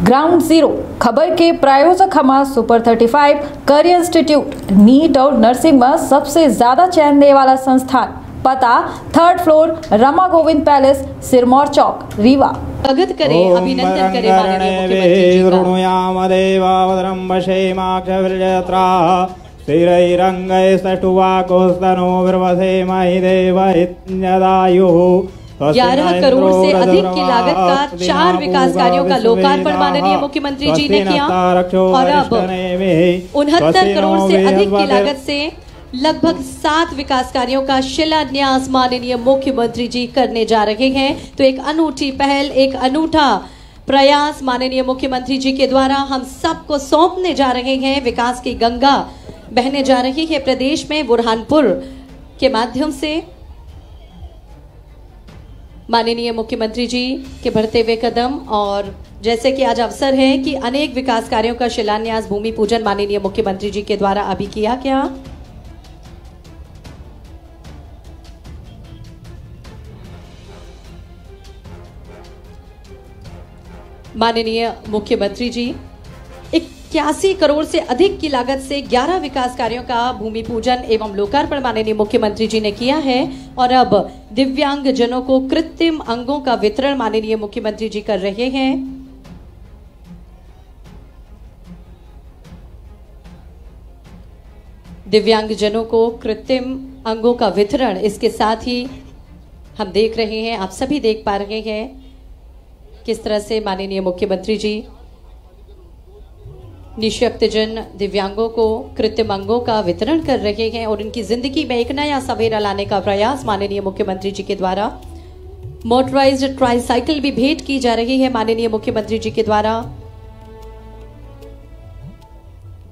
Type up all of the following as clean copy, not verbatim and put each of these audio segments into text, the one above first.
Ground zero खबर के प्रायोजक हमारा सुपर 35 करियर इंस्टीट्यूट नीट और नर्सिंग में सबसे ज्यादा चयन देने वाला संस्थान। पता 3rd floor Rama Govind palace, Sirmaur Chowk, Rewa. स्वागत करें, अभिनंदन करें माननीय मुख्यमंत्री। 11 करोड़ से अधिक की लागत का 4 विकास कार्यों का लोकार्पण माननीय मुख्यमंत्री जी ने किया और अब 69 करोड़ से अधिक की लागत से लगभग 7 विकास कार्यों का शिलान्यास माननीय मुख्यमंत्री जी करने जा रहे हैं। तो एक अनूठी पहल, एक अनूठा प्रयास माननीय मुख्यमंत्री जी के द्वारा हम सबको सौंपने जा रहे हैं। विकास की गंगा बहने जा रही है प्रदेश में बुरहानपुर के माध्यम से। माननीय मुख्यमंत्री जी के बढ़ते हुए कदम और जैसे कि आज अवसर है कि अनेक विकास कार्यों का शिलान्यास, भूमि पूजन माननीय मुख्यमंत्री जी के द्वारा अभी किया गया। माननीय मुख्यमंत्री जी 81 करोड़ से अधिक की लागत से 11 विकास कार्यों का भूमि पूजन एवं लोकार्पण माननीय मुख्यमंत्री जी ने किया है और अब दिव्यांग जनों को कृत्रिम अंगों का वितरण माननीय मुख्यमंत्री जी कर रहे हैं। दिव्यांग जनों को कृत्रिम अंगों का वितरण, इसके साथ ही हम देख रहे हैं, आप सभी देख पा रहे हैं किस तरह से माननीय मुख्यमंत्री जी निःशक्तजन दिव्यांगों को कृत्रिम अंगों का वितरण कर रहे हैं और उनकी जिंदगी में एक नया सवेरा लाने का प्रयास माननीय मुख्यमंत्री जी के द्वारा। मोटराइज्ड ट्राईसाइकिल भी भेंट की जा रही है माननीय मुख्यमंत्री जी के द्वारा।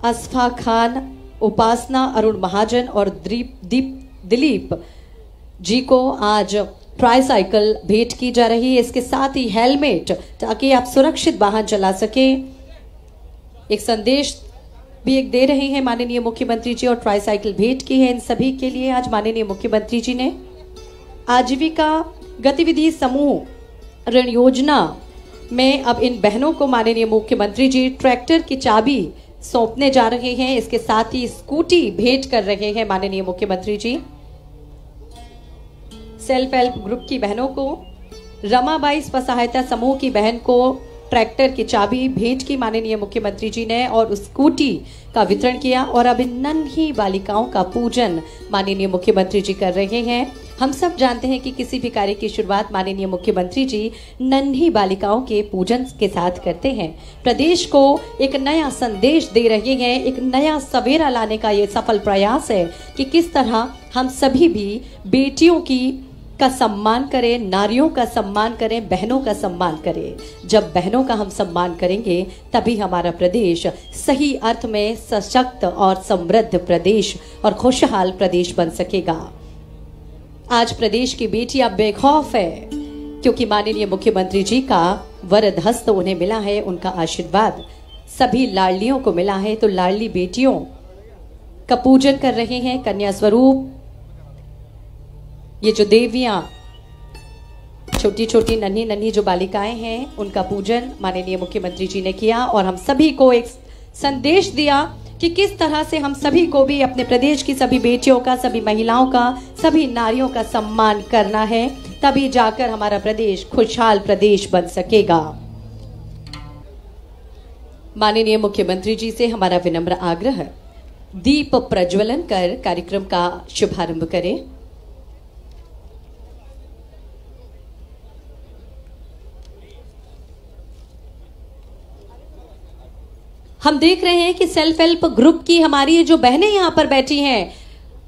असफा खान, उपासना, अरुण महाजन और दिलीप जी को आज ट्राईसाइकिल भेंट की जा रही है। इसके साथ ही हेलमेट, ताकि आप सुरक्षित वाहन चला सके। एक संदेश भी एक दे रहे हैं माननीय मुख्यमंत्री जी और ट्राईसाइकिल भेंट की है इन सभी के लिए। आज माननीय मुख्यमंत्री जी ने आजीविका गतिविधि समूह ऋण योजना में अब इन बहनों को माननीय मुख्यमंत्री जी ट्रैक्टर की चाबी सौंपने जा रहे हैं। इसके साथ ही स्कूटी भेंट कर रहे हैं माननीय मुख्यमंत्री जी। सेल्फ हेल्प ग्रुप की बहनों को, रमाबाई स्व सहायता समूह की बहन को ट्रैक्टर की चाबी भेंट की माननीय मुख्यमंत्री जी ने और उस स्कूटी का वितरण किया और अब इन नन्ही बालिकाओं का पूजन माननीय मुख्यमंत्री जी कर रहे हैं। हम सब जानते हैं कि किसी भी कार्य की शुरुआत माननीय मुख्यमंत्री जी नन्ही बालिकाओं के पूजन के साथ करते हैं। प्रदेश को एक नया संदेश दे रहे हैं, एक नया सवेरा लाने का ये सफल प्रयास है कि किस तरह हम सभी भी बेटियों का सम्मान करें, नारियों का सम्मान करें, बहनों का सम्मान करें। जब बहनों का हम सम्मान करेंगे तभी हमारा प्रदेश सही अर्थ में सशक्त और समृद्ध प्रदेश और खुशहाल प्रदेश बन सकेगा। आज प्रदेश की बेटियां बेखौफ है क्योंकि माननीय मुख्यमंत्री जी का वरद हस्त उन्हें मिला है, उनका आशीर्वाद सभी लाडलियों को मिला है। तो लाडली बेटियों का पूजन कर रहे हैं। कन्या स्वरूप ये जो देवियां, छोटी छोटी नन्ही नन्ही जो बालिकाएं हैं, उनका पूजन माननीय मुख्यमंत्री जी ने किया और हम सभी को एक संदेश दिया कि किस तरह से हम सभी को भी अपने प्रदेश की सभी बेटियों का, सभी महिलाओं का, सभी नारियों का सम्मान करना है, तभी जाकर हमारा प्रदेश खुशहाल प्रदेश बन सकेगा। माननीय मुख्यमंत्री जी से हमारा विनम्र आग्रह, दीप प्रज्वलन कर कार्यक्रम का शुभारंभ करें। हम देख रहे हैं कि सेल्फ हेल्प ग्रुप की हमारी जो बहनें यहां पर बैठी हैं,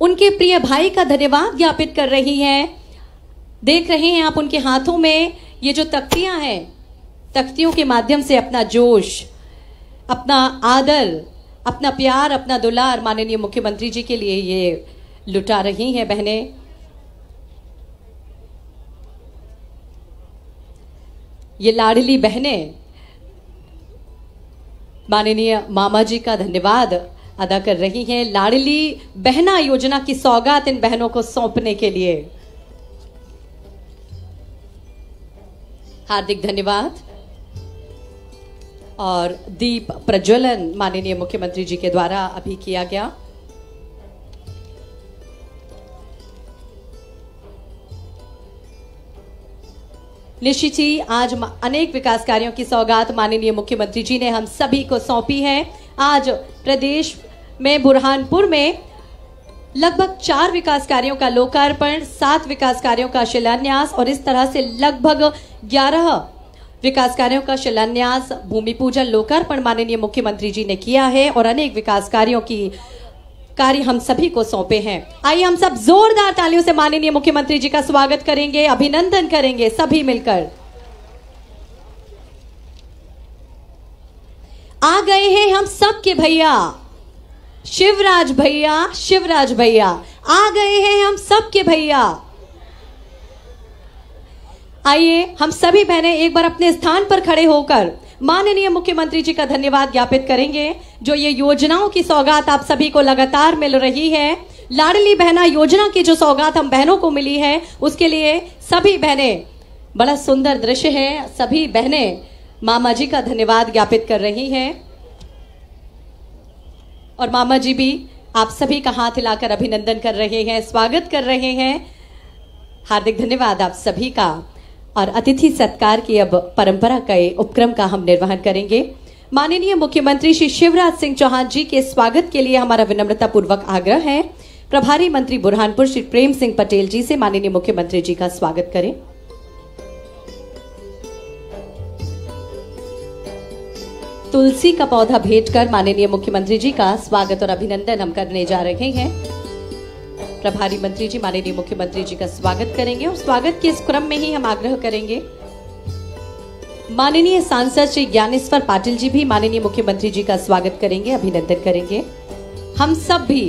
उनके प्रिय भाई का धन्यवाद ज्ञापित कर रही हैं। देख रहे हैं आप उनके हाथों में ये जो तख्तियां हैं, तख्तियों के माध्यम से अपना जोश, अपना आदर, अपना प्यार, अपना दुलार माननीय मुख्यमंत्री जी के लिए ये लुटा रही हैं बहनें। ये लाडली बहनें माननीय मामा जी का धन्यवाद अदा कर रही हैं। लाडली बहना योजना की सौगात इन बहनों को सौंपने के लिए हार्दिक धन्यवाद। और दीप प्रज्वलन माननीय मुख्यमंत्री जी के द्वारा अभी किया गया। निश्चित ही आज अनेक विकास कार्यों की सौगात माननीय मुख्यमंत्री जी ने हम सभी को सौंपी है। आज प्रदेश में बुरहानपुर में लगभग 4 विकास कार्यों का लोकार्पण, 7 विकास कार्यों का शिलान्यास और इस तरह से लगभग 11 विकास कार्यों का शिलान्यास, भूमि पूजन, लोकार्पण माननीय मुख्यमंत्री जी ने किया है और अनेक विकास कार्यों की कार्य हम सभी को सौंपे हैं। आइए हम सब जोरदार तालियों से माननीय मुख्यमंत्री जी का स्वागत करेंगे, अभिनंदन करेंगे सभी मिलकर। आ गए हैं हम सबके भैया, शिवराज भैया, शिवराज भैया आ गए हैं हम सबके भैया। आइए हम सभी बहनें एक बार अपने स्थान पर खड़े होकर माननीय मुख्यमंत्री जी का धन्यवाद ज्ञापित करेंगे, जो ये योजनाओं की सौगात आप सभी को लगातार मिल रही है। लाडली बहना योजना की जो सौगात हम बहनों को मिली है, उसके लिए सभी बहनें, बड़ा सुंदर दृश्य है, सभी बहनें मामा जी का धन्यवाद ज्ञापित कर रही हैं और मामा जी भी आप सभी का हाथ हिलाकर अभिनंदन कर रहे हैं, स्वागत कर रहे हैं। हार्दिक धन्यवाद आप सभी का। और अतिथि सत्कार की अब परंपरा के उपक्रम का हम निर्वहन करेंगे। माननीय मुख्यमंत्री श्री शिवराज सिंह चौहान जी के स्वागत के लिए हमारा विनम्रता पूर्वक आग्रह है, प्रभारी मंत्री बुरहानपुर श्री प्रेम सिंह पटेल जी से माननीय मुख्यमंत्री जी का स्वागत करें। तुलसी का पौधा भेंट कर माननीय मुख्यमंत्री जी का स्वागत और अभिनंदन हम करने जा रहे हैं। प्रभारी मंत्री जी माननीय मुख्यमंत्री जी का स्वागत करेंगे और स्वागत के इस क्रम में ही हम आग्रह करेंगे माननीय सांसद श्री ज्ञानेश्वर पाटिल जी भी माननीय मुख्यमंत्री जी का स्वागत करेंगे, अभिनंदन करेंगे। हम सब भी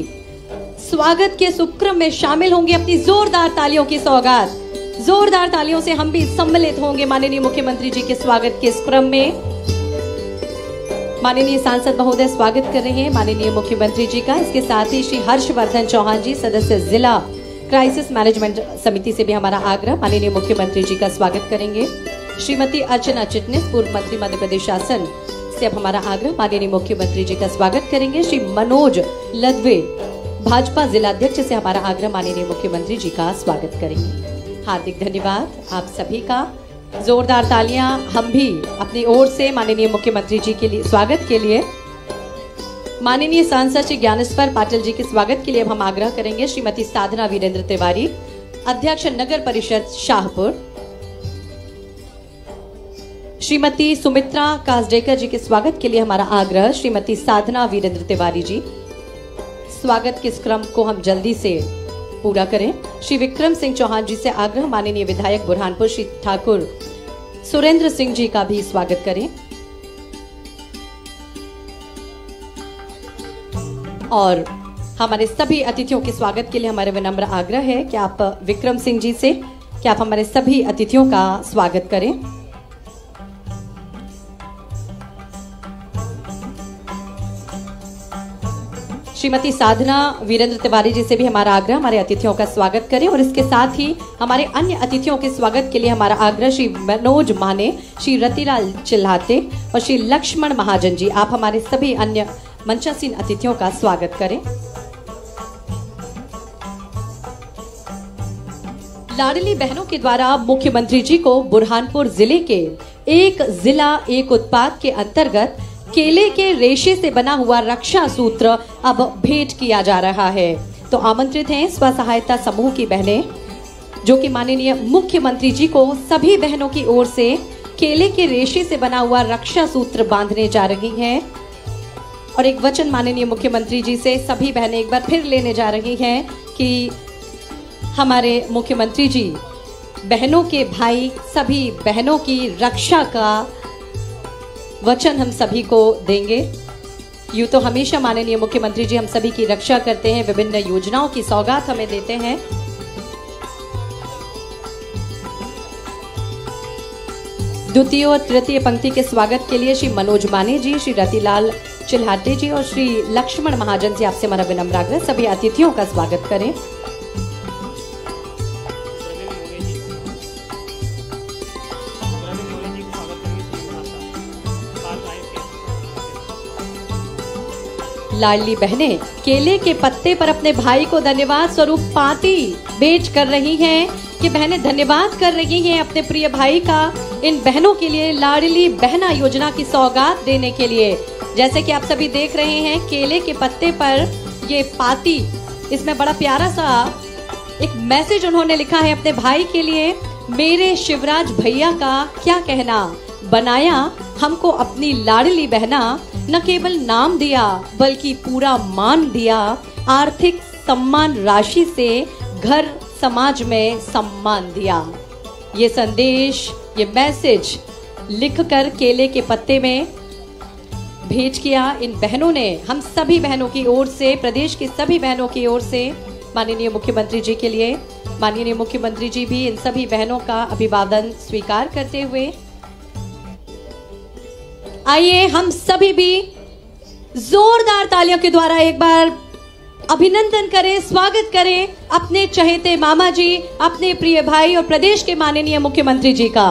स्वागत के इस उपक्रम में शामिल होंगे अपनी जोरदार तालियों की सौगात, जोरदार तालियों से हम भी सम्मिलित होंगे माननीय मुख्यमंत्री जी के स्वागत के इस क्रम में। माननीय सांसद महोदय स्वागत कर रहे हैं माननीय मुख्यमंत्री जी का। इसके साथ ही श्री हर्षवर्धन चौहान जी, सदस्य जिला क्राइसिस मैनेजमेंट समिति से भी हमारा आग्रह, माननीय मुख्यमंत्री जी का स्वागत करेंगे। श्रीमती अर्चना चिटनिस, पूर्व मंत्री मध्य प्रदेश शासन से अब हमारा आग्रह, माननीय मुख्यमंत्री जी का स्वागत करेंगे। श्री मनोज लदवे, भाजपा जिलाध्यक्ष से हमारा आग्रह, माननीय मुख्यमंत्री जी का स्वागत करेंगे। हार्दिक धन्यवाद आप सभी का। जोरदार तालियां हम भी अपनी ओर से माननीय मुख्यमंत्री जी के लिए स्वागत के लिए। माननीय सांसद श्री ज्ञानेश्वर पाटिल जी के स्वागत के लिए अब हम आग्रह करेंगे श्रीमती साधना वीरेंद्र तिवारी, अध्यक्ष नगर परिषद शाहपुर। श्रीमती सुमित्रा कासडेकर जी के स्वागत के लिए हमारा आग्रह, श्रीमती साधना वीरेंद्र तिवारी जी। स्वागत के इस क्रम को हम जल्दी से पूरा करें। श्री विक्रम सिंह चौहान जी से आग्रह, माननीय विधायक बुरहानपुर श्री ठाकुर सुरेंद्र सिंह जी का भी स्वागत करें। और हमारे सभी अतिथियों के स्वागत के लिए हमारे विनम्र आग्रह है कि आप विक्रम सिंह जी से कि आप हमारे सभी अतिथियों का स्वागत करें। श्रीमती साधना वीरेंद्र तिवारी जी से भी हमारा आग्रह, हमारे अतिथियों का स्वागत करें। और इसके साथ ही हमारे अन्य अतिथियों के स्वागत के लिए हमारा आग्रह, श्री मनोज माने, श्री रतिलाल चिल्हाते और श्री लक्ष्मण महाजन जी, आप हमारे सभी अन्य मंचासीन अतिथियों का स्वागत करें। लाडली बहनों के द्वारा मुख्यमंत्री जी को बुरहानपुर जिले के एक जिला एक उत्पाद के अंतर्गत केले के रेशे से बना हुआ रक्षा सूत्र अब भेंट किया जा रहा है। तो आमंत्रित हैं स्व सहायता समूह की बहनें, जो कि माननीय मुख्यमंत्री जी को सभी बहनों की ओर से केले के रेशे से बना हुआ रक्षा सूत्र बांधने जा रही हैं। और एक वचन माननीय मुख्यमंत्री जी से सभी बहनें एक बार फिर लेने जा रही हैं कि हमारे मुख्यमंत्री जी बहनों के भाई, सभी बहनों की रक्षा का वचन हम सभी को देंगे। यूं तो हमेशा माननीय मुख्यमंत्री जी हम सभी की रक्षा करते हैं, विभिन्न योजनाओं की सौगात हमें देते हैं। द्वितीय और तृतीय पंक्ति के स्वागत के लिए श्री मनोज माने जी, श्री रतिलाल चिल्हाटे जी और श्री लक्ष्मण महाजन जी, आपसे हमारा विनम्र आग्रह, सभी अतिथियों का स्वागत करें। लाडली बहनें केले के पत्ते पर अपने भाई को धन्यवाद स्वरूप पाती बेच कर रही हैं कि बहनें धन्यवाद कर रही हैं अपने प्रिय भाई का इन बहनों के लिए लाडली बहना योजना की सौगात देने के लिए। जैसे कि आप सभी देख रहे हैं केले के पत्ते पर ये पाती, इसमें बड़ा प्यारा सा एक मैसेज उन्होंने लिखा है अपने भाई के लिए। मेरे शिवराज भैया का क्या कहना, बनाया हमको अपनी लाडली बहना, न केवल नाम दिया बल्कि पूरा मान दिया, आर्थिक सम्मान राशि से घर समाज में सम्मान दिया। ये संदेश, ये मैसेज लिखकर केले के पत्ते में भेज किया इन बहनों ने। हम सभी बहनों की ओर से, प्रदेश की सभी बहनों की ओर से माननीय मुख्यमंत्री जी के लिए, माननीय मुख्यमंत्री जी भी इन सभी बहनों का अभिवादन स्वीकार करते हुए आइए हम सभी भी जोरदार तालियों के द्वारा एक बार अभिनंदन करें, स्वागत करें अपने चहेते मामा जी, अपने प्रिय भाई और प्रदेश के माननीय मुख्यमंत्री जी का।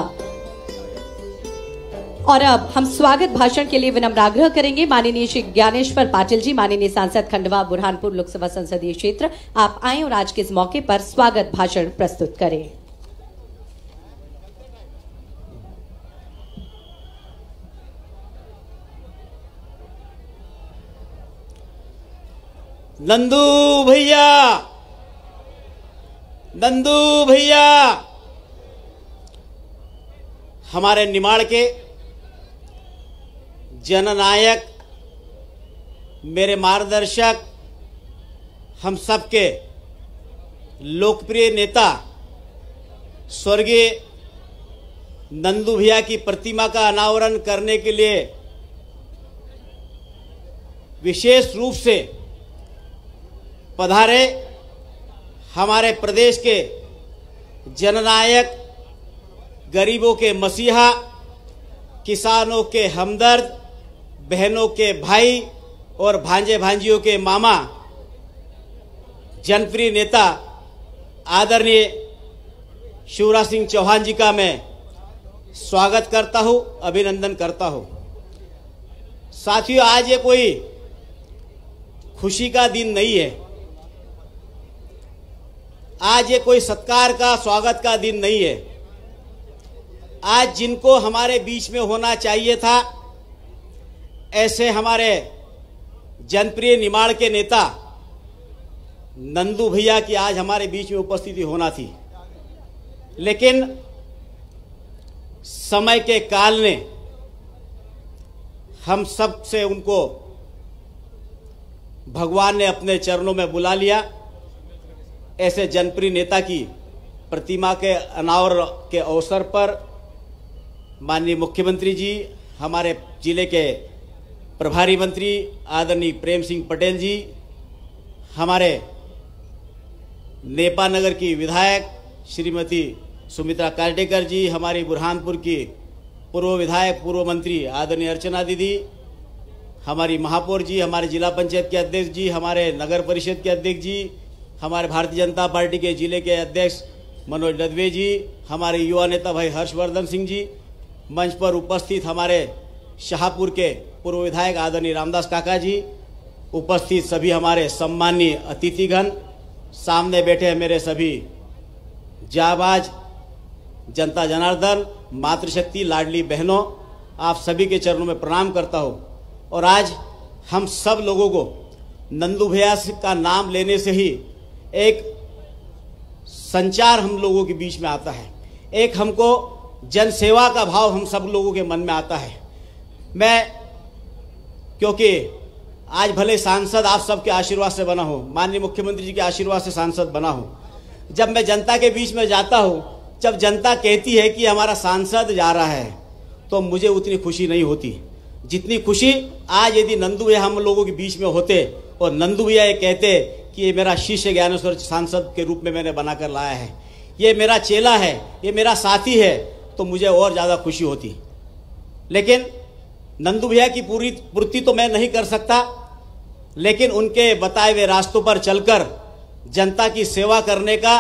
और अब हम स्वागत भाषण के लिए विनम्र आग्रह करेंगे माननीय श्री ज्ञानेश्वर पाटिल जी, माननीय सांसद खंडवा बुरहानपुर लोकसभा संसदीय क्षेत्र। आप आए और आज के इस मौके पर स्वागत भाषण प्रस्तुत करें। नंदू भैया, नंदू भैया, हमारे निमाड़ के जननायक, मेरे मार्गदर्शक, हम सबके लोकप्रिय नेता स्वर्गीय नंदू भैया की प्रतिमा का अनावरण करने के लिए विशेष रूप से पधारे हमारे प्रदेश के जननायक, गरीबों के मसीहा, किसानों के हमदर्द, बहनों के भाई और भांजे भांजियों के मामा, जनप्रिय नेता आदरणीय शिवराज सिंह चौहान जी का मैं स्वागत करता हूं, अभिनंदन करता हूं। साथियों, आज ये कोई खुशी का दिन नहीं है, आज ये कोई सत्कार का, स्वागत का दिन नहीं है। आज जिनको हमारे बीच में होना चाहिए था, ऐसे हमारे जनप्रिय निमाड़ के नेता नंदू भैया की आज हमारे बीच में उपस्थिति होना थी, लेकिन समय के काल ने हम सब से उनको भगवान ने अपने चरणों में बुला लिया। ऐसे जनप्रिय नेता की प्रतिमा के अनावरण के अवसर पर माननीय मुख्यमंत्री जी, हमारे जिले के प्रभारी मंत्री आदरणीय प्रेम सिंह पटेल जी, हमारे नेपा नगर की विधायक श्रीमती सुमित्रा कार्डेकर जी, हमारी बुरहानपुर की पूर्व विधायक, पूर्व मंत्री आदरणीय अर्चना दीदी, हमारी महापौर जी, हमारे जिला पंचायत के अध्यक्ष जी, हमारे नगर परिषद के अध्यक्ष जी, हमारे भारतीय जनता पार्टी के जिले के अध्यक्ष मनोज ददवे जी, हमारे युवा नेता भाई हर्षवर्धन सिंह जी, मंच पर उपस्थित हमारे शाहपुर के पूर्व विधायक आदरणीय रामदास काका जी, उपस्थित सभी हमारे सम्माननीय अतिथिगण, सामने बैठे हैं मेरे सभी जाबाज जनता जनार्दन, मातृशक्ति, लाडली बहनों, आप सभी के चरणों में प्रणाम करता हूं। और आज हम सब लोगों को नंदू भैया का नाम लेने से ही एक संचार हम लोगों के बीच में आता है, एक हमको जन सेवा का भाव हम सब लोगों के मन में आता है। मैं क्योंकि आज भले सांसद आप सबके आशीर्वाद से बना हूं, माननीय मुख्यमंत्री जी के आशीर्वाद से सांसद बना हूं, जब मैं जनता के बीच में जाता हूं, जब जनता कहती है कि हमारा सांसद जा रहा है, तो मुझे उतनी खुशी नहीं होती जितनी खुशी आज यदि नंदू भैया हम लोगों के बीच में होते और नंदू भैया ये कहते कि ये मेरा शिष्य ज्ञानेश्वर सांसद के रूप में मैंने बनाकर लाया है, ये मेरा चेला है, ये मेरा साथी है, तो मुझे और ज़्यादा खुशी होती। लेकिन नंदू भैया की पूरी पूर्ति तो मैं नहीं कर सकता, लेकिन उनके बताए हुए रास्तों पर चलकर जनता की सेवा करने का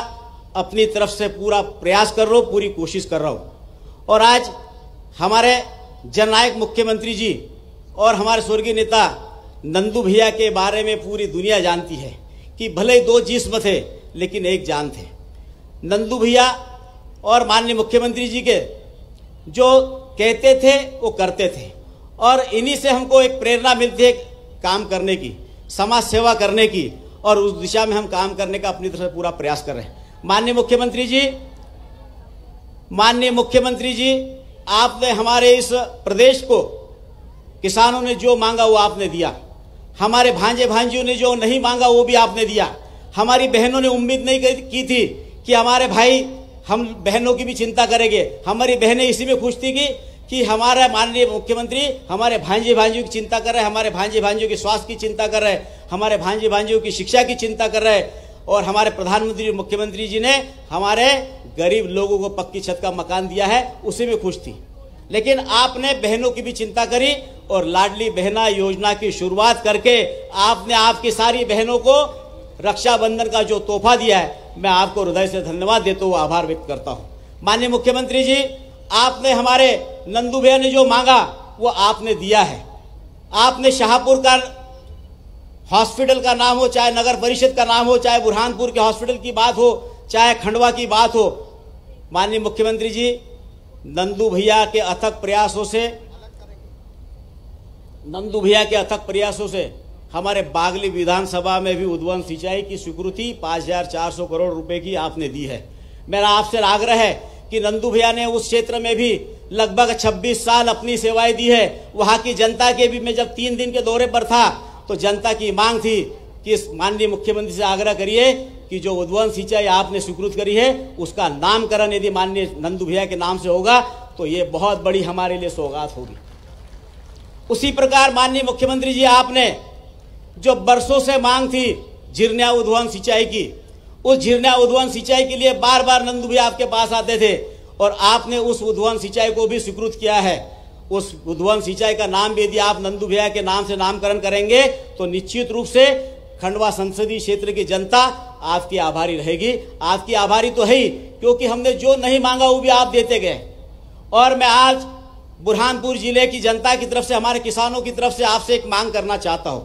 अपनी तरफ से पूरा प्रयास कर रहा हूँ, पूरी कोशिश कर रहा हूँ। और आज हमारे जननायक मुख्यमंत्री जी और हमारे स्वर्गीय नेता नंदू भैया के बारे में पूरी दुनिया जानती है कि भले दो जिस्म थे लेकिन एक जान थे। नंदू भैया और माननीय मुख्यमंत्री जी के जो कहते थे वो करते थे, और इन्हीं से हमको एक प्रेरणा मिलती है काम करने की, समाज सेवा करने की, और उस दिशा में हम काम करने का अपनी तरफ से पूरा प्रयास कर रहे हैं। माननीय मुख्यमंत्री जी, आपने हमारे इस प्रदेश को, किसानों ने जो मांगा वो आपने दिया, हमारे भांजे भांजियों ने जो नहीं मांगा वो भी आपने दिया। हमारी बहनों ने उम्मीद नहीं की थी कि हमारे भाई हम बहनों की भी चिंता करेंगे। हमारी बहनें इसी में खुश थी कि हमारा माननीय मुख्यमंत्री हमारे भांजे भांजियों की चिंता कर रहे हैं, हमारे भांजे भांजियों के स्वास्थ्य की चिंता कर रहे हैं, हमारे भांजे भांजियों की शिक्षा की चिंता कर रहे हैं, और हमारे प्रधानमंत्री मुख्यमंत्री जी ने हमारे गरीब लोगों को पक्की छत का मकान दिया है, उसी में खुश थी। लेकिन आपने बहनों की भी चिंता करी और लाडली बहना योजना की शुरुआत करके आपने आपकी सारी बहनों को रक्षाबंधन का जो तोहफा दिया है, मैं आपको हृदय से धन्यवाद देता हूँ, आभार व्यक्त करता हूँ। माननीय मुख्यमंत्री जी, आपने हमारे नंदू भैया ने जो मांगा वो आपने दिया है। आपने शाहपुर का हॉस्पिटल का नाम हो, चाहे नगर परिषद का नाम हो, चाहे बुरहानपुर के हॉस्पिटल की बात हो, चाहे खंडवा की बात हो, माननीय मुख्यमंत्री जी, नंदू भैया के अथक प्रयासों से हमारे बागली विधानसभा में भी उद्वहन सिंचाई की स्वीकृति 5,400 करोड़ रुपए की आपने दी है। मेरा आपसे आग्रह है कि नंदू भैया ने उस क्षेत्र में भी लगभग 26 साल अपनी सेवाएं दी है। वहां की जनता के भी, मैं जब 3 दिन के दौरे पर था तो जनता की मांग थी कि इस माननीय मुख्यमंत्री से आग्रह करिए कि जो उद्वहन सिंचाई आपने स्वीकृत करी है उसका नामकरण यदि माननीय नंदू भैया के नाम से होगा तो ये बहुत बड़ी हमारे लिए सौगात होगी। उसी प्रकार माननीय मुख्यमंत्री जी, आपने जो बरसों से मांग थी झिरनिया उद्वहन सिंचाई की, उस झिरनिया उद्वहन सिंचाई के लिए बार बार नंदू भैया आपके पास आते थे और आपने उस उद्वहन सिंचाई को भी स्वीकृत किया है। उस उद्वहन सिंचाई का नाम भी यदि आप नंदू भैया के नाम से नामकरण करेंगे तो निश्चित रूप से खंडवा संसदीय क्षेत्र की जनता आपकी आभारी रहेगी। आपकी आभारी तो है ही, क्योंकि हमने जो नहीं मांगा वो भी आप देते गए। और मैं आज बुरहानपुर जिले की जनता की तरफ से, हमारे किसानों की तरफ से आपसे एक मांग करना चाहता हूं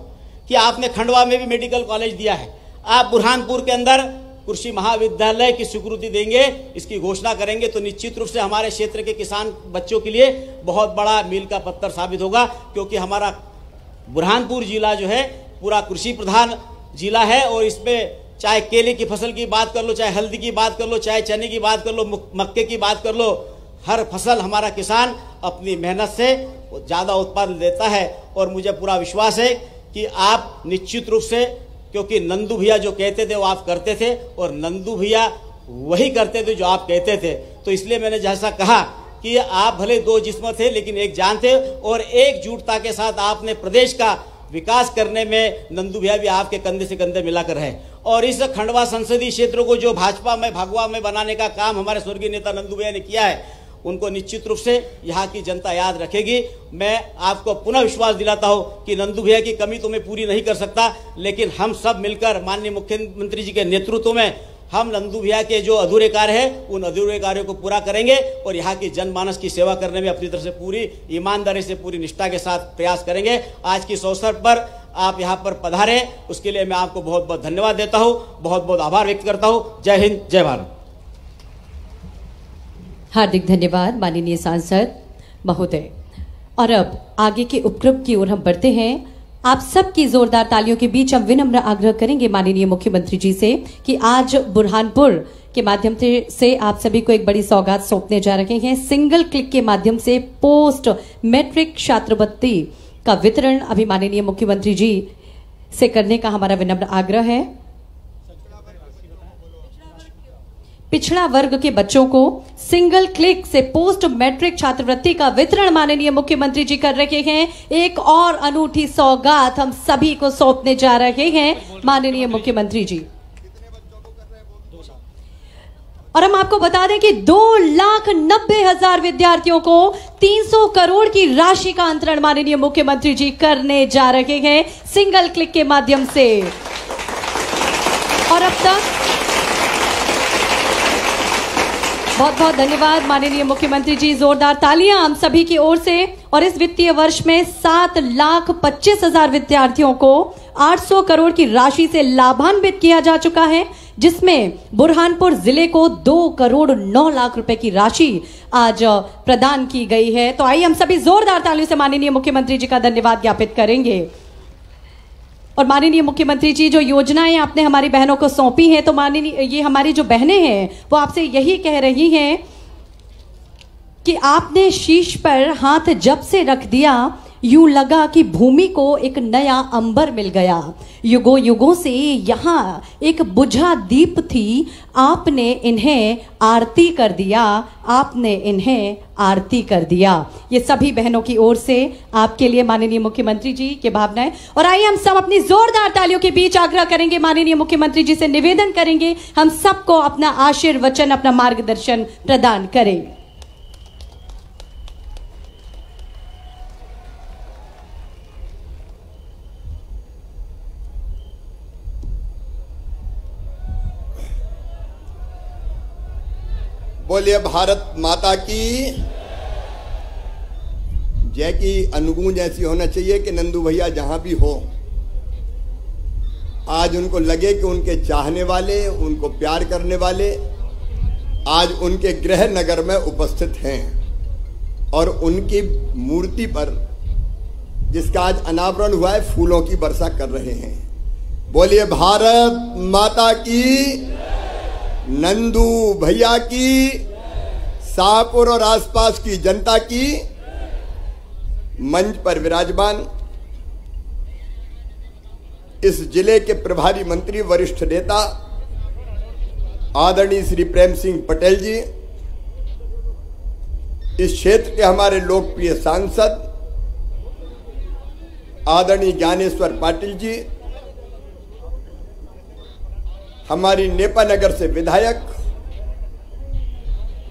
कि आपने खंडवा में भी मेडिकल कॉलेज दिया है, आप बुरहानपुर के अंदर कृषि महाविद्यालय की स्वीकृति देंगे, इसकी घोषणा करेंगे तो निश्चित रूप से हमारे क्षेत्र के किसान बच्चों के लिए बहुत बड़ा मील का पत्थर साबित होगा। क्योंकि हमारा बुरहानपुर जिला जो है पूरा कृषि प्रधान जिला है, और इसमें चाहे केले की फसल की बात कर लो, चाहे हल्दी की बात कर लो, चाहे चने की बात कर लो, मक्के की बात कर लो, हर फसल हमारा किसान अपनी मेहनत से ज़्यादा उत्पादन देता है। और मुझे पूरा विश्वास है कि आप निश्चित रूप से, क्योंकि नंदू भैया जो कहते थे वो आप करते थे, और नंदू भैया वही करते थे जो आप कहते थे। तो इसलिए मैंने जैसा कहा कि आप भले दो जिस्म थे लेकिन एक जान थे, और एकजुटता के साथ आपने प्रदेश का विकास करने में नंदू भैया भी आपके कंधे से कंधे मिलाकर है। और इस खंडवा संसदीय क्षेत्र को जो भाजपा में भगवा में बनाने का काम हमारे स्वर्गीय नेता नंदू भैया ने किया है, उनको निश्चित रूप से यहाँ की जनता याद रखेगी। मैं आपको पुनः विश्वास दिलाता हूँ कि नंदू भैया की कमी तो मैं पूरी नहीं कर सकता, लेकिन हम सब मिलकर माननीय मुख्यमंत्री जी के नेतृत्व में हम नंदू भैया के जो अधूरे कार्य हैं उन अधूरे कार्यों को पूरा करेंगे, और यहाँ की जनमानस की सेवा करने में अपनी तरफ से पूरी ईमानदारी से, पूरी निष्ठा के साथ प्रयास करेंगे। आज के इस अवसर पर आप यहाँ पर पधारे, उसके लिए मैं आपको बहुत बहुत धन्यवाद देता हूँ, बहुत बहुत आभार व्यक्त करता हूँ। जय हिंद, जय भारत। हार्दिक धन्यवाद माननीय सांसद महोदय। और अब आगे के उपक्रम की ओर हम बढ़ते हैं। आप सबकी जोरदार तालियों के बीच हम विनम्र आग्रह करेंगे माननीय मुख्यमंत्री जी से कि आज बुरहानपुर के माध्यम से आप सभी को एक बड़ी सौगात सौंपने जा रहे हैं। सिंगल क्लिक के माध्यम से पोस्ट मैट्रिक छात्रवृत्ति का वितरण अभी माननीय मुख्यमंत्री जी से करने का हमारा विनम्र आग्रह है। पिछड़ा वर्ग के बच्चों को सिंगल क्लिक से पोस्ट मैट्रिक छात्रवृत्ति का वितरण माननीय मुख्यमंत्री जी कर रहे हैं। एक और अनूठी सौगात हम सभी को सौंपने जा रहे हैं माननीय मुख्यमंत्री जी। और हम आपको बता दें कि 2,90,000 विद्यार्थियों को 300 करोड़ की राशि का अंतरण माननीय मुख्यमंत्री जी करने जा रहे हैं सिंगल क्लिक के माध्यम से। और अब तक बहुत बहुत धन्यवाद माननीय मुख्यमंत्री जी, जोरदार तालियां हम सभी की ओर से। और इस वित्तीय वर्ष में 7,25,000 विद्यार्थियों को 800 करोड़ की राशि से लाभान्वित किया जा चुका है, जिसमें बुरहानपुर जिले को 2 करोड़ 9 लाख रुपए की राशि आज प्रदान की गई है। तो आइए हम सभी जोरदार तालियों से माननीय मुख्यमंत्री जी का धन्यवाद ज्ञापित करेंगे। और माननीय मुख्यमंत्री जी, जो योजनाएं आपने हमारी बहनों को सौंपी हैं, तो माननीय ये हमारी जो बहनें हैं वो आपसे यही कह रही हैं कि आपने शीश पर हाथ जब से रख दिया, यूं लगा कि भूमि को एक नया अंबर मिल गया। युगों युगों से यहाँ एक बुझा दीप थी, आपने इन्हें आरती कर दिया, आपने इन्हें आरती कर दिया। ये सभी बहनों की ओर से आपके लिए माननीय मुख्यमंत्री जी की भावनाएं। और आइए हम सब अपनी जोरदार तालियों के बीच आग्रह करेंगे, माननीय मुख्यमंत्री जी से निवेदन करेंगे, हम सबको अपना आशीर्वचन, अपना मार्गदर्शन प्रदान करें। बोलिए भारत माता की जय की अनुगूंज ऐसी होना चाहिए कि नंदू भैया जहां भी हो, आज उनको लगे कि उनके चाहने वाले, उनको प्यार करने वाले आज उनके गृह नगर में उपस्थित हैं और उनकी मूर्ति पर, जिसका आज अनावरण हुआ है, फूलों की वर्षा कर रहे हैं। बोलिए भारत माता की, नंदू भैया की, शाहपुर और आसपास की जनता की। मंच पर विराजमान इस जिले के प्रभारी मंत्री, वरिष्ठ नेता आदरणीय श्री प्रेम सिंह पटेल जी, इस क्षेत्र के हमारे लोकप्रिय सांसद आदरणीय ज्ञानेश्वर पाटिल जी, हमारी नेपा नगर से विधायक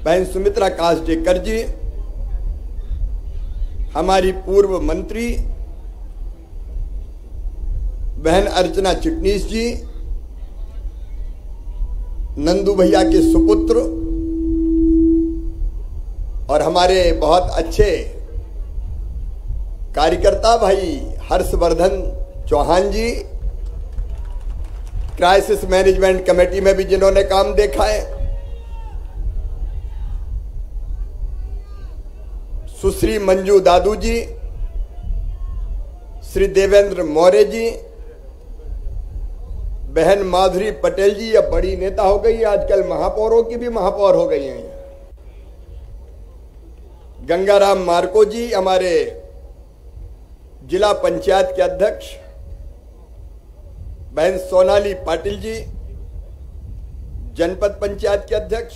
बहन सुमित्रा कासडेकर जी, हमारी पूर्व मंत्री बहन अर्चना चिटनीस जी, नंदू भैया के सुपुत्र और हमारे बहुत अच्छे कार्यकर्ता भाई हर्षवर्धन चौहान जी, क्राइसिस मैनेजमेंट कमेटी में भी जिन्होंने काम देखा है, सुश्री मंजू दादू जी, श्री देवेंद्र मौर्य जी, बहन माधुरी पटेल जी, अब बड़ी नेता हो गई, आजकल महापौरों की भी महापौर हो गई हैं, गंगाराम मार्को जी, हमारे जिला पंचायत के अध्यक्ष बहन सोनाली पाटिल जी, जनपद पंचायत के अध्यक्ष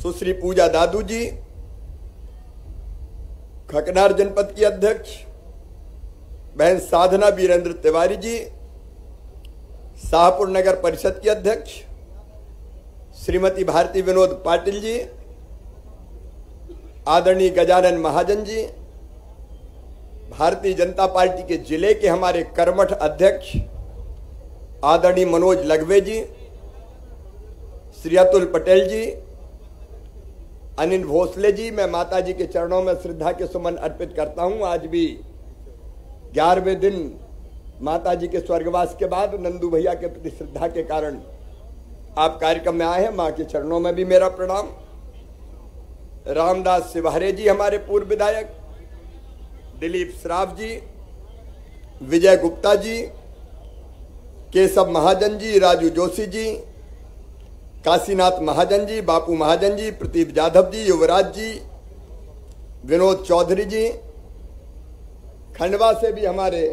सुश्री पूजा दादू जी, खकनार जनपद की अध्यक्ष बहन साधना वीरेंद्र तिवारी जी, शाहपुर नगर परिषद की अध्यक्ष श्रीमती भारती विनोद पाटिल जी, आदरणीय गजानन महाजन जी, भारतीय जनता पार्टी के जिले के हमारे कर्मठ अध्यक्ष आदरणीय मनोज लगवे जी, श्री अतुल पटेल जी, अनिल भोसले जी, मैं माता जी के चरणों में श्रद्धा के सुमन अर्पित करता हूं। आज भी 11वें दिन माता जी के स्वर्गवास के बाद नंदू भैया के प्रति श्रद्धा के कारण आप कार्यक्रम में आए हैं। मां के चरणों में भी मेरा प्रणाम। रामदास सिवारे जी, हमारे पूर्व विधायक, दिलीप श्राफ जी, विजय गुप्ता जी, केशव महाजन जी, राजू जोशी जी, काशीनाथ महाजन जी, बापू महाजन जी, प्रदीप जाधव जी, युवराज जी, विनोद चौधरी जी, खंडवा से भी हमारे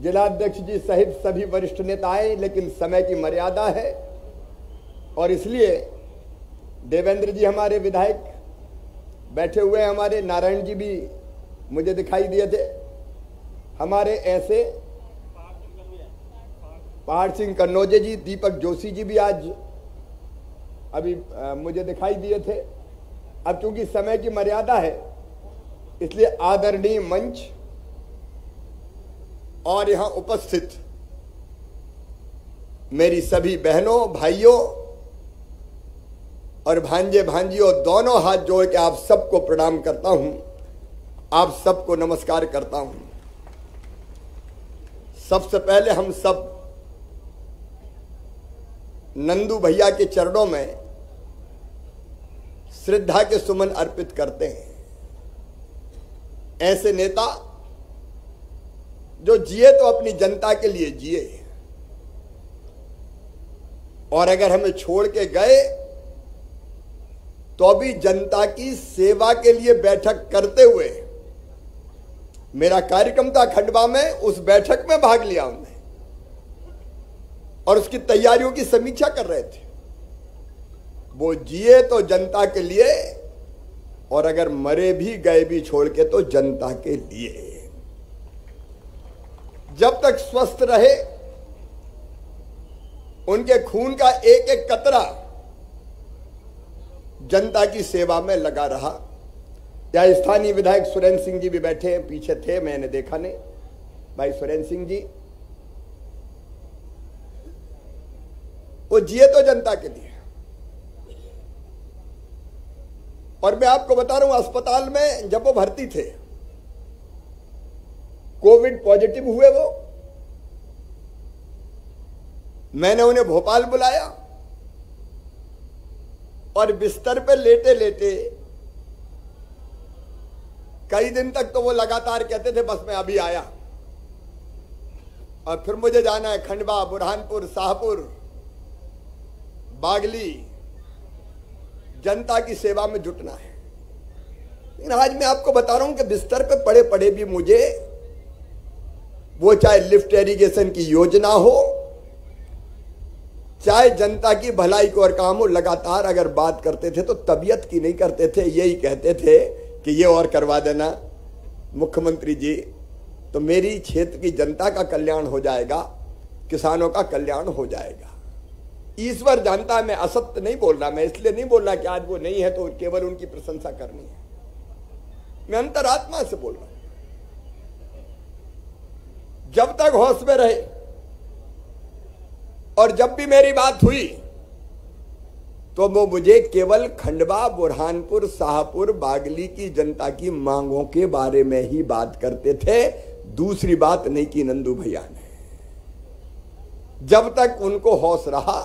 जिलाध्यक्ष जी सहित सभी वरिष्ठ नेता आए, लेकिन समय की मर्यादा है और इसलिए देवेंद्र जी हमारे विधायक बैठे हुए हैं, हमारे नारायण जी भी मुझे दिखाई दिए थे, हमारे ऐसे पहाड़ सिंह कन्नौजे जी, दीपक जोशी जी भी आज अभी मुझे दिखाई दिए थे। अब चूंकि समय की मर्यादा है इसलिए आदरणीय मंच और यहां उपस्थित मेरी सभी बहनों, भाइयों और भांजे भांजियों दोनों हाथ जोड़ के आप सबको प्रणाम करता हूं, आप सबको नमस्कार करता हूं। सबसे पहले हम सब नंदू भैया के चरणों में श्रद्धा के सुमन अर्पित करते हैं। ऐसे नेता जो जिए तो अपनी जनता के लिए जिए, और अगर हमें छोड़ के गए तो भी जनता की सेवा के लिए बैठक करते हुए, मेरा कार्यक्रम था खंडवा में, उस बैठक में भाग लिया उन्होंने और उसकी तैयारियों की समीक्षा कर रहे थे। वो जिए तो जनता के लिए, और अगर मरे भी गए भी छोड़ के तो जनता के लिए। जब तक स्वस्थ रहे उनके खून का एक एक कतरा जनता की सेवा में लगा रहा। या स्थानीय विधायक सुरेंद्र सिंह जी भी बैठे हैं, पीछे थे, मैंने देखा नहीं। भाई सुरेंद्र सिंह जी, वो जिए तो जनता के लिए। और मैं आपको बता रहा हूं, अस्पताल में जब वो भर्ती थे, कोविड पॉजिटिव हुए वो, मैंने उन्हें भोपाल बुलाया और बिस्तर पे लेटे लेटे कई दिन तक तो वो लगातार कहते थे बस मैं अभी आया, और फिर मुझे जाना है खंडवा, बुरहानपुर, शाहपुर, बागली, जनता की सेवा में जुटना है। लेकिन आज मैं आपको बता रहा हूं कि बिस्तर पे पड़े पड़े भी मुझे, वो चाहे लिफ्ट इरिगेशन की योजना हो, चाहे जनता की भलाई को और काम हो, लगातार अगर बात करते थे तो तबीयत की नहीं करते थे। यही कहते थे कि ये और करवा देना मुख्यमंत्री जी, तो मेरी क्षेत्र की जनता का कल्याण हो जाएगा, किसानों का कल्याण हो जाएगा। ईश्वर जानता है मैं असत्य नहीं बोल रहा, मैं इसलिए नहीं बोल रहा कि आज वो नहीं है तो केवल उनकी प्रशंसा करनी है, मैं अंतरात्मा से बोल रहा हूं। जब तक होश में रहे और जब भी मेरी बात हुई तो वो मुझे केवल खंडवा, बुरहानपुर, शाहपुर, बागली की जनता की मांगों के बारे में ही बात करते थे, दूसरी बात नहीं की नंदू भैया ने। जब तक उनको होश रहा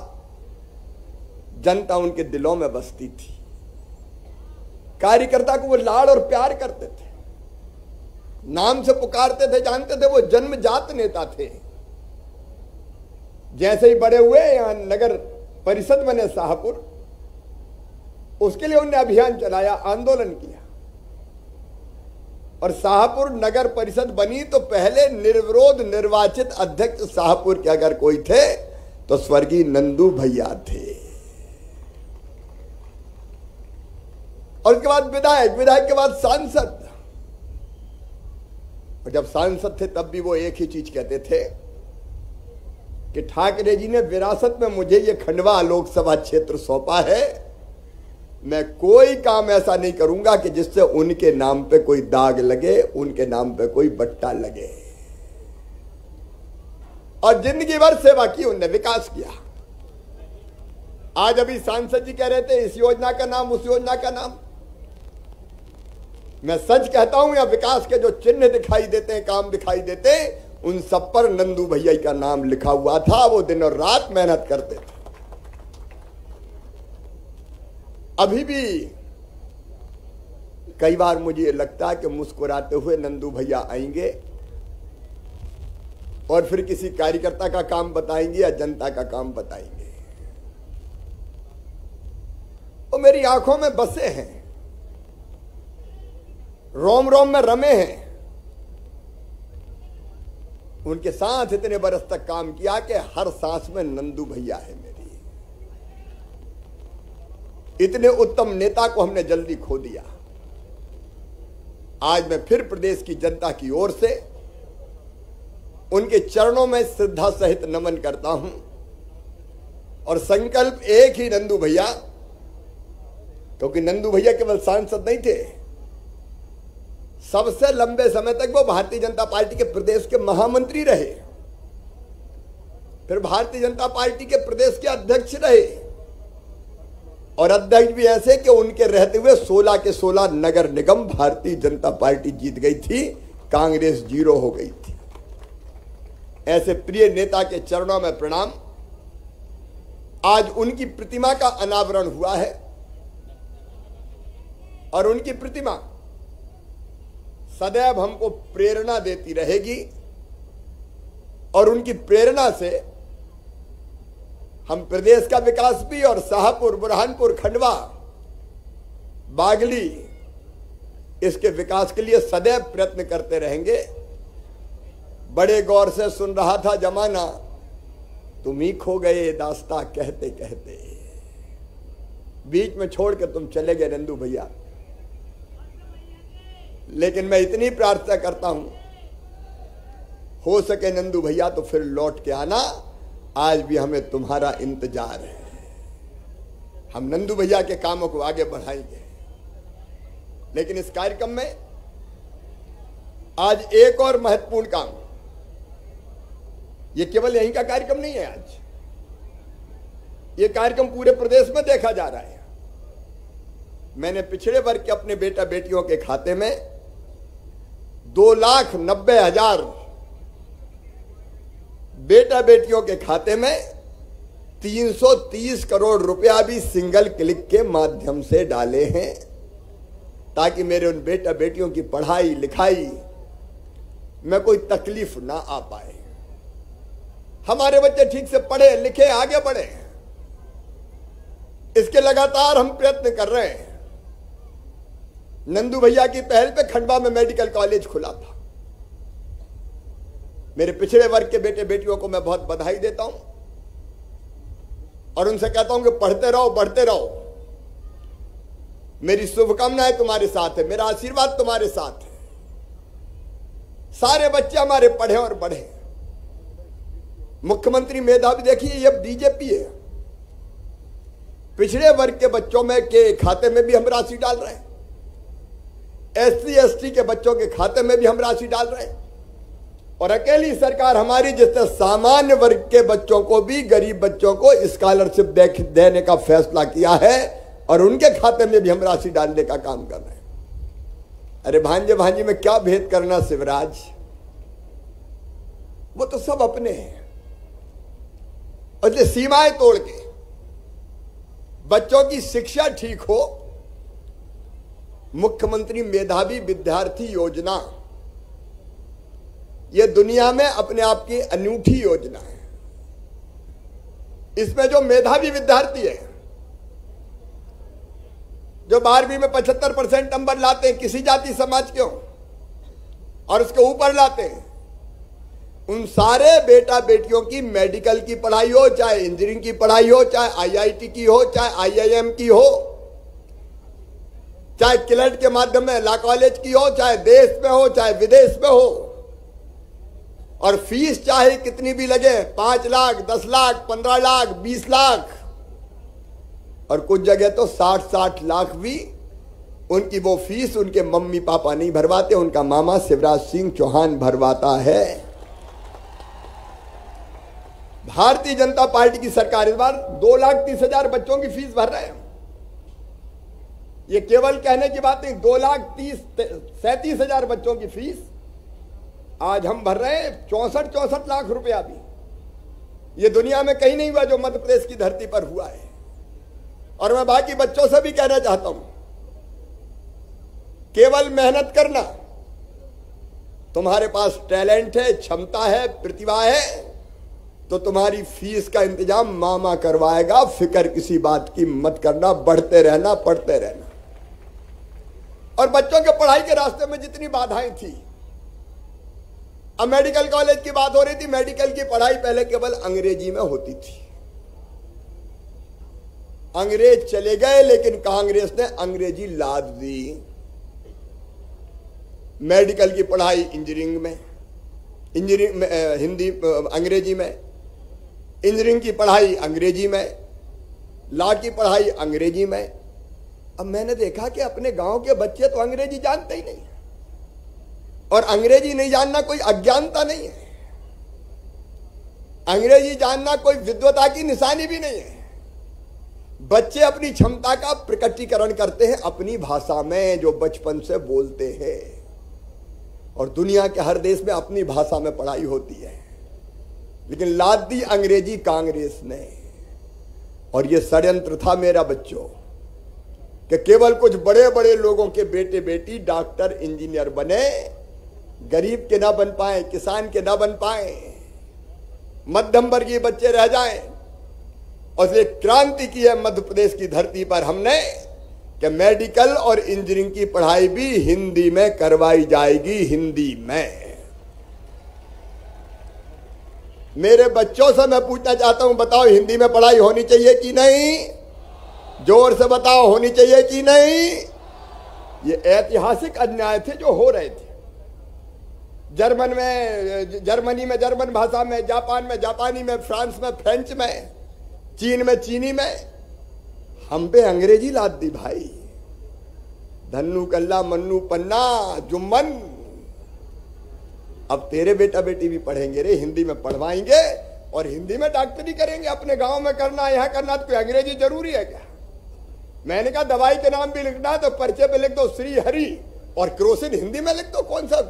जनता उनके दिलों में बसती थी। कार्यकर्ता को वो लाड़ और प्यार करते थे, नाम से पुकारते थे, जानते थे वो जन्मजात नेता थे। जैसे ही बड़े हुए, यहां नगर परिषद बने शाहपुर, उसके लिए उन्होंने अभियान चलाया, आंदोलन किया, और शाहपुर नगर परिषद बनी तो पहले निर्विरोध निर्वाचित अध्यक्ष शाहपुर के अगर कोई थे तो स्वर्गीय नंदू भैया थे। और उसके बाद विधायक, विधायक के बाद सांसद, और जब सांसद थे तब भी वो एक ही चीज कहते थे कि ठाकरे जी ने विरासत में मुझे ये खंडवा लोकसभा क्षेत्र सौंपा है, मैं कोई काम ऐसा नहीं करूंगा कि जिससे उनके नाम पे कोई दाग लगे, उनके नाम पे कोई बट्टा लगे। और जिंदगी भर सेवा की उनने, विकास किया। आज अभी सांसद जी कह रहे थे इस योजना का नाम, उस योजना का नाम, मैं सच कहता हूं, या विकास के जो चिन्ह दिखाई देते हैं, काम दिखाई देते हैं, उन सब पर नंदू भैया का नाम लिखा हुआ था। वो दिन और रात मेहनत करते थे। अभी भी कई बार मुझे ये लगता है कि मुस्कुराते हुए नंदू भैया आएंगे और फिर किसी कार्यकर्ता का काम बताएंगे या जनता का काम बताएंगे। वो मेरी आंखों में बसे हैं, रोम रोम में रमे हैं। उनके साथ इतने बरस तक काम किया कि हर सांस में नंदू भैया है मेरी। इतने उत्तम नेता को हमने जल्दी खो दिया। आज मैं फिर प्रदेश की जनता की ओर से उनके चरणों में श्रद्धा सहित नमन करता हूं, और संकल्प एक ही नंदू भैया, क्योंकि नंदू भैया केवल सांसद नहीं थे, सबसे लंबे समय तक वो भारतीय जनता पार्टी के प्रदेश के महामंत्री रहे, फिर भारतीय जनता पार्टी के प्रदेश के अध्यक्ष रहे, और अध्यक्ष भी ऐसे कि उनके रहते हुए 16 के 16 नगर निगम भारतीय जनता पार्टी जीत गई थी, कांग्रेस 0 हो गई थी। ऐसे प्रिय नेता के चरणों में प्रणाम। आज उनकी प्रतिमा का अनावरण हुआ है और उनकी प्रतिमा सदैव हमको प्रेरणा देती रहेगी और उनकी प्रेरणा से हम प्रदेश का विकास भी और शाहपुर, बुरहानपुर, खंडवा, बागली इसके विकास के लिए सदैव प्रयत्न करते रहेंगे। बड़े गौर से सुन रहा था जमाना, तुम ही खो गए दास्ता कहते कहते, बीच में छोड़ के तुम चले गए नंदू भैया। लेकिन मैं इतनी प्रार्थना करता हूं, हो सके नंदू भैया तो फिर लौट के आना, आज भी हमें तुम्हारा इंतजार है। हम नंदू भैया के कामों को आगे बढ़ाएंगे। लेकिन इस कार्यक्रम में आज एक और महत्वपूर्ण काम, ये केवल यहीं का कार्यक्रम नहीं है, आज ये कार्यक्रम पूरे प्रदेश में देखा जा रहा है। मैंने पिछड़े वर्ग के अपने बेटा बेटियों के खाते में 2,90,000 बेटा बेटियों के खाते में 330 करोड़ रुपया भी सिंगल क्लिक के माध्यम से डाले हैं, ताकि मेरे उन बेटा बेटियों की पढ़ाई लिखाई में कोई तकलीफ ना आ पाए। हमारे बच्चे ठीक से पढ़े लिखे आगे बढ़े, इसके लगातार हम प्रयत्न कर रहे हैं। नंदू भैया की पहल पे खंडवा में मेडिकल कॉलेज खुला था। मेरे पिछड़े वर्ग के बेटे बेटियों को मैं बहुत बधाई देता हूं और उनसे कहता हूं कि पढ़ते रहो, बढ़ते रहो। मेरी शुभकामनाएं तुम्हारे साथ है, मेरा आशीर्वाद तुम्हारे साथ है। सारे बच्चे हमारे पढ़े और बढ़े। मुख्यमंत्री मेधावी देखिए, ये बीजेपी है, पिछड़े वर्ग के बच्चों में के खाते में भी हम राशि डाल रहे हैं, SC ST के बच्चों के खाते में भी हम राशि डाल रहे हैं। और अकेली सरकार हमारी जिसने सामान्य वर्ग के बच्चों को भी, गरीब बच्चों को स्कॉलरशिप देने का फैसला किया है और उनके खाते में भी हम राशि डालने का काम कर रहे हैं। अरे भांजे भांजी में क्या भेद करना शिवराज, वो तो सब अपने हैं। और ये सीमाएं तोड़ के बच्चों की शिक्षा ठीक हो, मुख्यमंत्री मेधावी विद्यार्थी योजना ये दुनिया में अपने आप की अनूठी योजना है। इसमें जो मेधावी विद्यार्थी है, जो 12वीं में 75% नंबर लाते हैं, किसी जाति समाज के हो और उसके ऊपर लाते हैं, उन सारे बेटा बेटियों की मेडिकल की पढ़ाई हो, चाहे इंजीनियरिंग की पढ़ाई हो, चाहे IIT की हो, चाहे IIM की हो, चाहे क्लट के माध्यम में लॉ कॉलेज की हो, चाहे देश में हो चाहे विदेश में हो, और फीस चाहे कितनी भी लगे, 5 लाख, 10 लाख, 15 लाख, 20 लाख, और कुछ जगह तो 60-60 लाख भी उनकी वो फीस उनके मम्मी पापा नहीं भरवाते, उनका मामा शिवराज सिंह चौहान भरवाता है। भारतीय जनता पार्टी की सरकार इस बार 2,30,000 बच्चों की फीस भर रहे हैं। ये केवल कहने की बात नहीं, 2,37,000 बच्चों की फीस आज हम भर रहे हैं, 64 लाख रुपया भी। ये दुनिया में कहीं नहीं हुआ जो मध्य प्रदेश की धरती पर हुआ है। और मैं बाकी बच्चों से भी कहना चाहता हूं, केवल मेहनत करना, तुम्हारे पास टैलेंट है, क्षमता है, प्रतिभा है, तो तुम्हारी फीस का इंतजाम मामा करवाएगा। फिक्र किसी बात की मत करना, बढ़ते रहना, पढ़ते रहना। और बच्चों के पढ़ाई के रास्ते में जितनी बाधाएं थी, अब मेडिकल कॉलेज की बात हो रही थी, मेडिकल की पढ़ाई पहले केवल अंग्रेजी में होती थी। अंग्रेज चले गए, लेकिन कांग्रेस ने अंग्रेजी लाद दी। मेडिकल की पढ़ाई इंजीनियरिंग में, हिंदी अंग्रेजी में, इंजीनियरिंग की पढ़ाई अंग्रेजी में, लॉ की पढ़ाई अंग्रेजी में। अब मैंने देखा कि अपने गांव के बच्चे तो अंग्रेजी जानते ही नहीं, और अंग्रेजी नहीं जानना कोई अज्ञानता नहीं है, अंग्रेजी जानना कोई विद्वता की निशानी भी नहीं है। बच्चे अपनी क्षमता का प्रकटीकरण करते हैं अपनी भाषा में जो बचपन से बोलते हैं, और दुनिया के हर देश में अपनी भाषा में पढ़ाई होती है, लेकिन लाद दी अंग्रेजी कांग्रेस ने। और यह षड्यंत्र था मेरा बच्चों कि केवल कुछ बड़े बड़े लोगों के बेटे बेटी डॉक्टर इंजीनियर बने, गरीब के ना बन पाए, किसान के ना बन पाए, मध्यम वर्गीय बच्चे रह जाएं। और इसलिए क्रांति की है मध्य प्रदेश की धरती पर हमने कि मेडिकल और इंजीनियरिंग की पढ़ाई भी हिंदी में करवाई जाएगी, हिंदी में। मेरे बच्चों से मैं पूछना चाहता हूं, बताओ हिंदी में पढ़ाई होनी चाहिए कि नहीं? जोर से बताओ, होनी चाहिए कि नहीं? ये ऐतिहासिक अन्याय थे जो हो रहे थे। जर्मनी में जर्मन भाषा में, जापान में जापानी में, फ्रांस में फ्रेंच में, चीन में चीनी में, हम पे अंग्रेजी लाद दी भाई। धन्नू कल्ला मन्नू पन्ना जुम्मन। अब तेरे बेटा बेटी भी पढ़ेंगे रे, हिंदी में पढ़वाएंगे और हिंदी में डॉक्टरी करेंगे। अपने गांव में करना, यहां करना, तो कोई अंग्रेजी जरूरी है क्या? मैंने कहा दवाई के नाम भी लिखना है तो पर्चे पे लिख दो श्री हरि और क्रोसिन हिंदी में लिख दो। कौन सा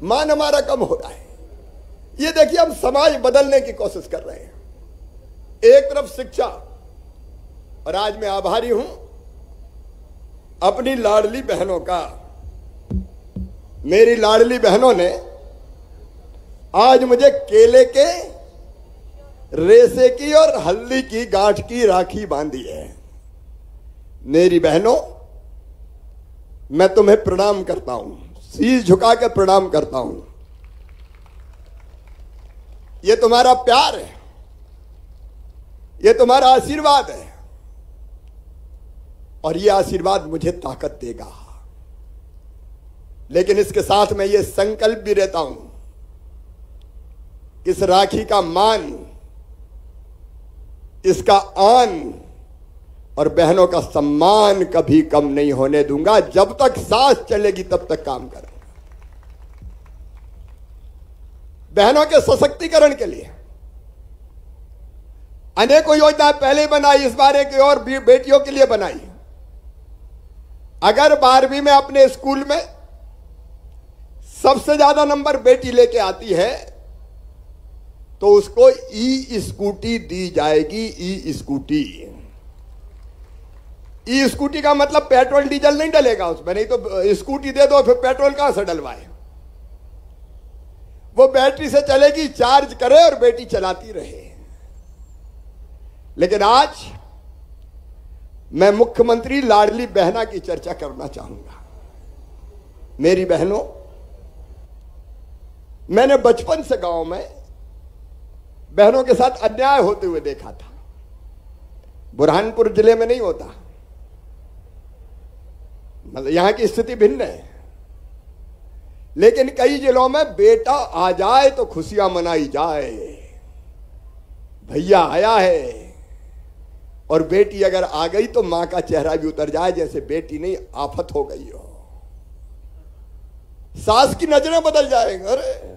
मान हमारा कम हो रहा है? ये देखिए हम समाज बदलने की कोशिश कर रहे हैं। एक तरफ शिक्षा, और आज मैं आभारी हूं अपनी लाडली बहनों का। मेरी लाडली बहनों ने आज मुझे केले के रेशे की और हल्दी की गांठ की राखी बांधी है। मेरी बहनों, मैं तुम्हें प्रणाम करता हूं, शीश झुका के प्रणाम करता हूं। यह तुम्हारा प्यार है, यह तुम्हारा आशीर्वाद है, और यह आशीर्वाद मुझे ताकत देगा। लेकिन इसके साथ मैं यह संकल्प भी रहता हूं कि इस राखी का मान, इसका आन और बहनों का सम्मान कभी कम नहीं होने दूंगा। जब तक सांस चलेगी तब तक काम करूंगा। बहनों के सशक्तिकरण के लिए अनेकों योजनाएं पहले बनाई, इस बार एक और बेटियों के लिए बनाई। अगर 12वीं में अपने स्कूल में सबसे ज्यादा नंबर बेटी लेके आती है तो उसको ई स्कूटी दी जाएगी। ई स्कूटी, ई स्कूटी का मतलब पेट्रोल डीजल नहीं डलेगा उसमें, नहीं तो स्कूटी दे दो फिर पेट्रोल कहां से डलवाए। वो बैटरी से चलेगी, चार्ज करे और बेटी चलाती रहे। लेकिन आज मैं मुख्यमंत्री लाडली बहना की चर्चा करना चाहूंगा। मेरी बहनों, मैंने बचपन से गांव में बहनों के साथ अन्याय होते हुए देखा था। बुरहानपुर जिले में नहीं होता, मतलब यहां की स्थिति भिन्न है, लेकिन कई जिलों में बेटा आ जाए तो खुशियां मनाई जाए, भैया आया है। और बेटी अगर आ गई तो मां का चेहरा भी उतर जाए जैसे बेटी नहीं आफत हो गई हो। सास की नजरें बदल जाएंगी, अरे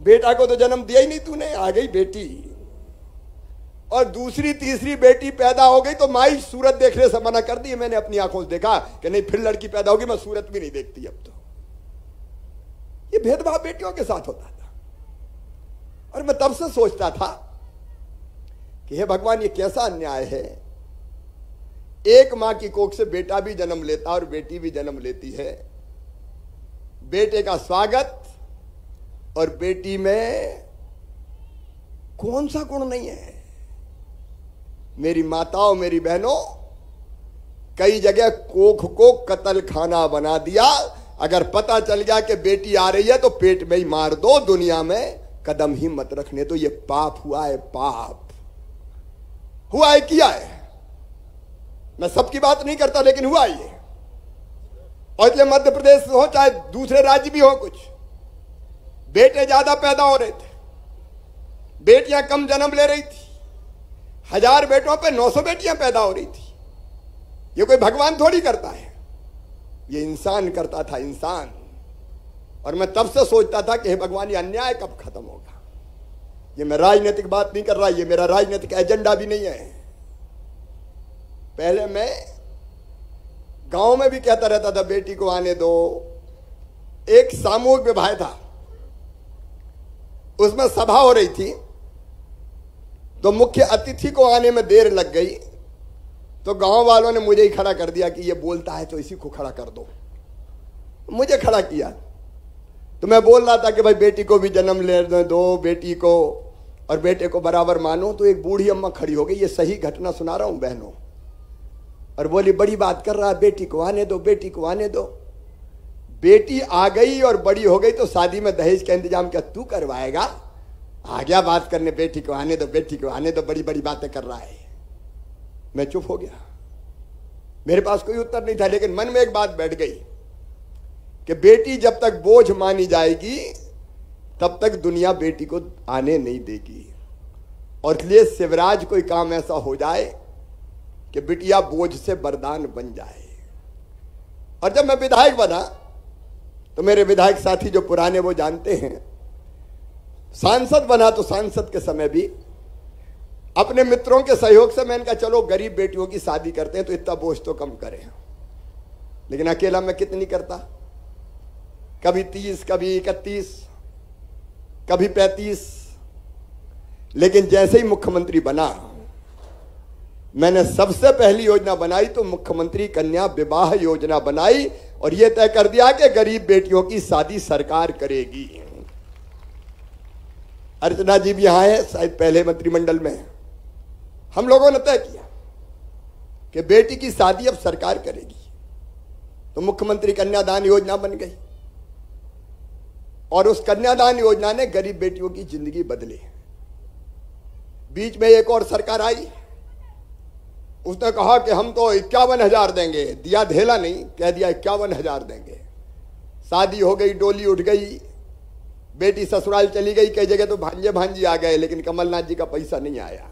बेटा को तो जन्म दिया ही नहीं तूने, आ गई बेटी। और दूसरी तीसरी बेटी पैदा हो गई तो माई सूरत देखने से मना कर दी। मैंने अपनी आंखों से देखा कि नहीं फिर लड़की पैदा होगी, मैं सूरत भी नहीं देखती अब तो। ये भेदभाव बेटियों के साथ होता था। और मैं तब से सोचता था कि हे भगवान, ये कैसा अन्याय है। एक मां की कोख से बेटा भी जन्म लेता और बेटी भी जन्म लेती है। बेटे का स्वागत और बेटी में कौन सा गुण नहीं है। मेरी माताओं, मेरी बहनों, कई जगह कोख को कत्ल खाना बना दिया। अगर पता चल गया कि बेटी आ रही है तो पेट में ही मार दो, दुनिया में कदम ही मत रखने दो। ये पाप हुआ है, पाप हुआ है, किया है। मैं सबकी बात नहीं करता, लेकिन हुआ ये। और इसलिए मध्य प्रदेश हो चाहे दूसरे राज्य भी हो, कुछ बेटे ज्यादा पैदा हो रहे थे, बेटियां कम जन्म ले रही थी। 1000 बेटों पे 900 बेटियां पैदा हो रही थी। ये कोई भगवान थोड़ी करता है, ये इंसान करता था, इंसान। और मैं तब से सोचता था कि हे भगवान, ये अन्याय कब खत्म होगा। ये मैं राजनीतिक बात नहीं कर रहा, ये मेरा राजनीतिक एजेंडा भी नहीं है। पहले मैं गांव में भी कहता रहता था बेटी को आने दो। एक सामूहिक विवाह था, उसमें सभा हो रही थी, तो मुख्य अतिथि को आने में देर लग गई, तो गांव वालों ने मुझे ही खड़ा कर दिया कि ये बोलता है तो इसी को खड़ा कर दो। मुझे खड़ा किया, तो मैं बोल रहा था कि भाई बेटी को भी जन्म लेने दो, बेटी को और बेटे को बराबर मानो। तो एक बूढ़ी अम्मा खड़ी हो गई, ये सही घटना सुना रहा हूं बहनों, और बोली बड़ी बात कर रहा है, बेटी को आने दो, बेटी को आने दो। बेटी आ गई और बड़ी हो गई तो शादी में दहेज का इंतजाम क्या तू करवाएगा? आ गया बात करने, बेटी को आने दो, बेटी को आने दो, बड़ी बड़ी बातें कर रहा है। मैं चुप हो गया, मेरे पास कोई उत्तर नहीं था, लेकिन मन में एक बात बैठ गई कि बेटी जब तक बोझ मानी जाएगी तब तक दुनिया बेटी को आने नहीं देगी। और इसलिए शिवराज कोई काम ऐसा हो जाए कि बिटिया बोझ से वरदान बन जाए। और जब मैं विधायक बना तो मेरे विधायक साथी जो पुराने वो जानते हैं, सांसद बना तो सांसद के समय भी अपने मित्रों के सहयोग से मैंने कहा चलो गरीब बेटियों की शादी करते हैं तो इतना बोझ तो कम करें। लेकिन अकेला मैं कितनी करता, कभी 30, कभी 31, कभी 35। लेकिन जैसे ही मुख्यमंत्री बना, मैंने सबसे पहली योजना बनाई तो मुख्यमंत्री कन्या विवाह योजना बनाई और यह तय कर दिया कि गरीब बेटियों की शादी सरकार करेगी। अर्चना जी भी यहां है, शायद पहले मंत्रिमंडल में। हम लोगों ने तय किया कि बेटी की शादी अब सरकार करेगी, तो मुख्यमंत्री कन्यादान योजना बन गई और उस कन्यादान योजना ने गरीब बेटियों की जिंदगी बदली। बीच में एक और सरकार आई, उसने कहा कि हम तो 51,000 देंगे, दिया धेला नहीं, कह दिया 51,000 देंगे। शादी हो गई, डोली उठ गई, बेटी ससुराल चली गई, कई जगह तो भांजे भांजी आ गए, लेकिन कमलनाथ जी का पैसा नहीं आया।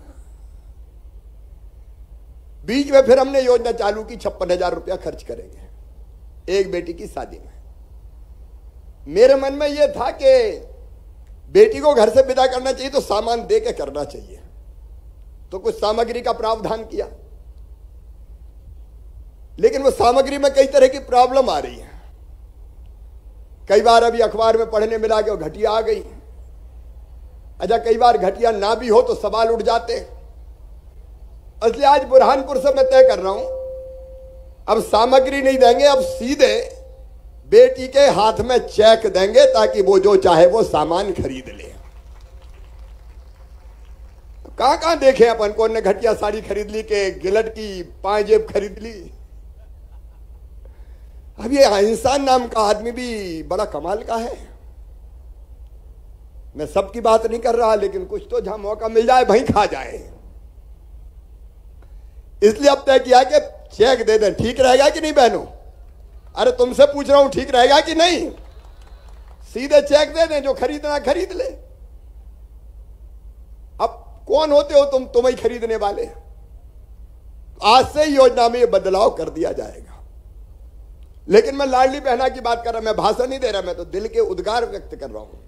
बीच में फिर हमने योजना चालू की, 56,000 रुपया खर्च करेंगे एक बेटी की शादी में। मेरे मन में यह था कि बेटी को घर से विदा करना चाहिए तो सामान दे के करना चाहिए, तो कुछ सामग्री का प्रावधान किया। लेकिन वो सामग्री में कई तरह की प्रॉब्लम आ रही है। कई बार अभी अखबार में पढ़ने मिला कि वो घटिया आ गई। अच्छा, कई बार घटिया ना भी हो तो सवाल उठ जाते। इसलिए आज बुरहानपुर से मैं तय कर रहा हूं, अब सामग्री नहीं देंगे, अब सीधे बेटी के हाथ में चेक देंगे ताकि वो जो चाहे वो सामान खरीद ले। कहां कहां देखे अपन, कौन ने घटिया साड़ी खरीद ली, के गिलट की पांजेब खरीद ली। अब ये इंसान नाम का आदमी भी बड़ा कमाल का है। मैं सबकी बात नहीं कर रहा, लेकिन कुछ तो जहां मौका मिल जाए वहीं खा जाए। इसलिए अब तय किया कि चेक दे दें। ठीक रहेगा कि नहीं बहनों? अरे तुमसे पूछ रहा हूं, ठीक रहेगा कि नहीं? सीधे चेक दे दें, जो खरीदना खरीद ले। अब कौन होते हो तुम, तुम्हें खरीदने वाले। आज से योजना में यह बदलाव कर दिया जाएगा। लेकिन मैं लाडली बहना की बात कर रहा, मैं भाषण नहीं दे रहा, मैं तो दिल के उद्गार व्यक्त कर रहा हूं।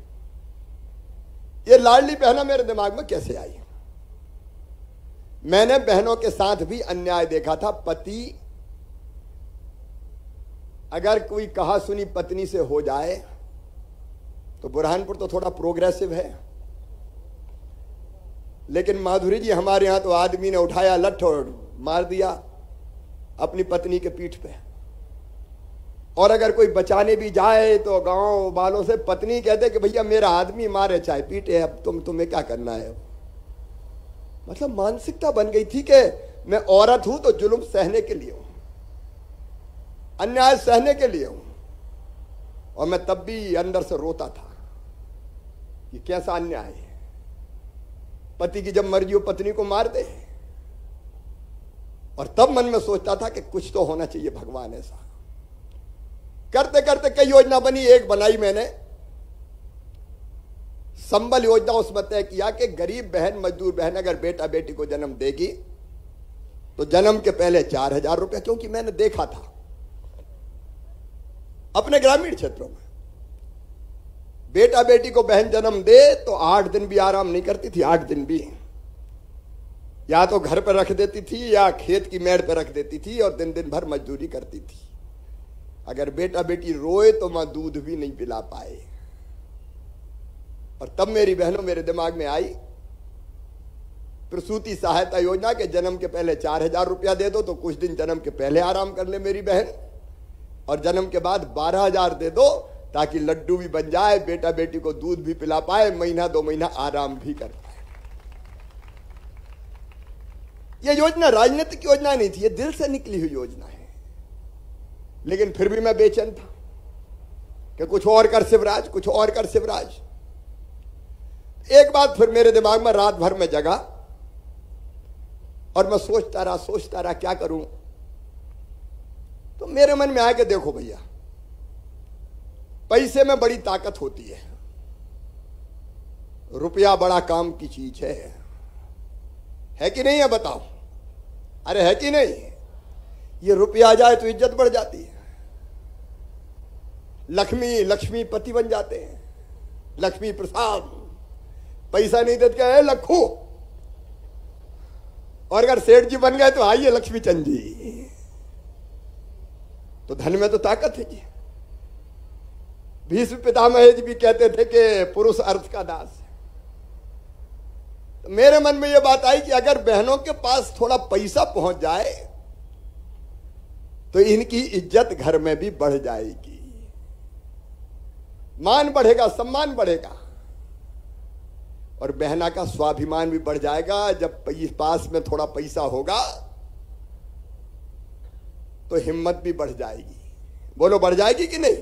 ये लाडली बहना मेरे दिमाग में कैसे आई? मैंने बहनों के साथ भी अन्याय देखा था। पति अगर कोई कहा सुनी पत्नी से हो जाए तो बुरहानपुर तो थोड़ा प्रोग्रेसिव है, लेकिन माधुरी जी हमारे यहां तो आदमी ने उठाया लठ और मार दिया अपनी पत्नी के पीठ पे। और अगर कोई बचाने भी जाए तो गांव वालों से पत्नी कहते कि भैया मेरा आदमी मारे चाहे पीटे, अब तुम्हें क्या करना है। मतलब मानसिकता बन गई थी कि मैं औरत हूं तो जुल्म सहने के लिए हूं, अन्याय सहने के लिए हूं। और मैं तब भी अंदर से रोता था, ये कैसा अन्याय है। पति की जब मर्जी हो पत्नी को मार दे। और तब मन में सोचता था कि कुछ तो होना चाहिए भगवान ऐसा। करते करते कई योजना बनी। एक बनाई मैंने संबल योजना, उसमें तय किया कि गरीब बहन, मजदूर बहन अगर बेटा बेटी को जन्म देगी तो जन्म के पहले 4,000 रुपया, क्योंकि मैंने देखा था अपने ग्रामीण क्षेत्रों में, बेटा बेटी को बहन जन्म दे तो 8 दिन भी आराम नहीं करती थी, 8 दिन भी। या तो घर पर रख देती थी या खेत की मेड़ पर रख देती थी और दिन दिन भर मजदूरी करती थी। अगर बेटा बेटी रोए तो मां दूध भी नहीं पिला पाए। और तब मेरी बहनों मेरे दिमाग में आई प्रसूति सहायता योजना के जन्म के पहले 4,000 रुपया दे दो तो कुछ दिन जन्म के पहले आराम कर ले मेरी बहन, और जन्म के बाद 12,000 दे दो ताकि लड्डू भी बन जाए, बेटा बेटी को दूध भी पिला पाए, महीना 2 महीना आराम भी कर पाए। यह योजना राजनीतिक योजना नहीं थी, यह दिल से निकली हुई योजना है। लेकिन फिर भी मैं बेचैन था कि कुछ और कर शिवराज, कुछ और कर शिवराज। एक बात फिर मेरे दिमाग में रात भर में जगा और मैं सोचता रहा क्या करूं। तो मेरे मन में आया कि देखो भैया, पैसे में बड़ी ताकत होती है, रुपया बड़ा काम की चीज है कि नहीं है बताओ? अरे है कि नहीं? ये रुपया आ जाए तो इज्जत बढ़ जाती है, लक्ष्मीपति बन जाते हैं, लक्ष्मी प्रसाद। पैसा नहीं देते क्या लखू, और अगर सेठ जी बन गए तो आइए लक्ष्मी चंद जी। तो धन में तो ताकत है जी। भीष्म पितामह जी भी कहते थे कि पुरुष अर्थ का दास है। तो मेरे मन में यह बात आई कि अगर बहनों के पास थोड़ा पैसा पहुंच जाए तो इनकी इज्जत घर में भी बढ़ जाएगी, मान बढ़ेगा, सम्मान बढ़ेगा, और बहना का स्वाभिमान भी बढ़ जाएगा। जब पास में थोड़ा पैसा होगा तो हिम्मत भी बढ़ जाएगी। बोलो बढ़ जाएगी कि नहीं?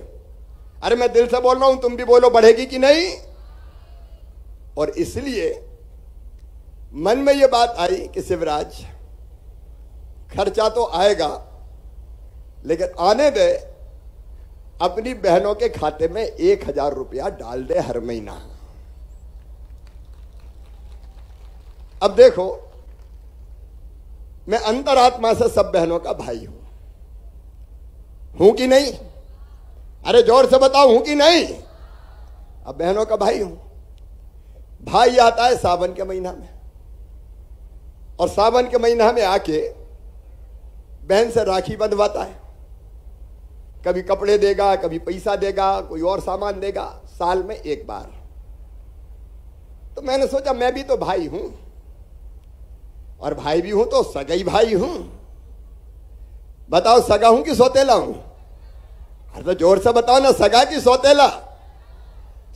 अरे मैं दिल से बोल रहा हूं, तुम भी बोलो बढ़ेगी कि नहीं? और इसलिए मन में यह बात आई कि शिवराज, खर्चा तो आएगा लेकिन आने दे, अपनी बहनों के खाते में 1,000 रुपया डाल दे हर महीना। अब देखो, मैं अंतरात्मा से सब बहनों का भाई हूं कि नहीं? अरे जोर से बताओ, हूं कि नहीं? अब बहनों का भाई हूं। भाई आता है सावन के महीना में, और सावन के महीना में आके बहन से राखी बंधवाता है। कभी कपड़े देगा, कभी पैसा देगा, कोई और सामान देगा, साल में एक बार। तो मैंने सोचा मैं भी तो भाई हूं, और भाई भी हूं तो सगाई भाई हूं। बताओ सगा हूं कि सौतेला हूं? अरे तो जोर से बताओ ना, सगा कि सौतेला?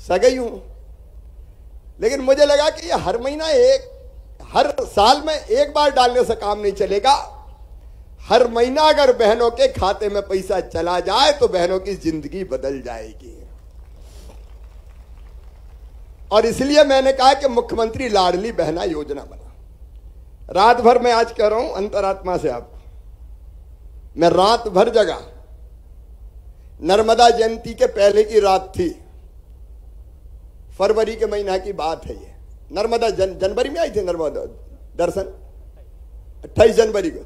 सगाई हूं। लेकिन मुझे लगा कि ये हर साल में एक बार डालने से काम नहीं चलेगा। हर महीना अगर बहनों के खाते में पैसा चला जाए तो बहनों की जिंदगी बदल जाएगी। और इसलिए मैंने कहा कि मुख्यमंत्री लाडली बहना योजना बना। रात भर मैं आज कह रहा हूं अंतरात्मा से, आप मैं रात भर जगा। नर्मदा जयंती के पहले की रात थी, फरवरी के महीना की बात है ये। नर्मदा जनवरी में आई थी नर्मदा दर्शन, 28 जनवरी को।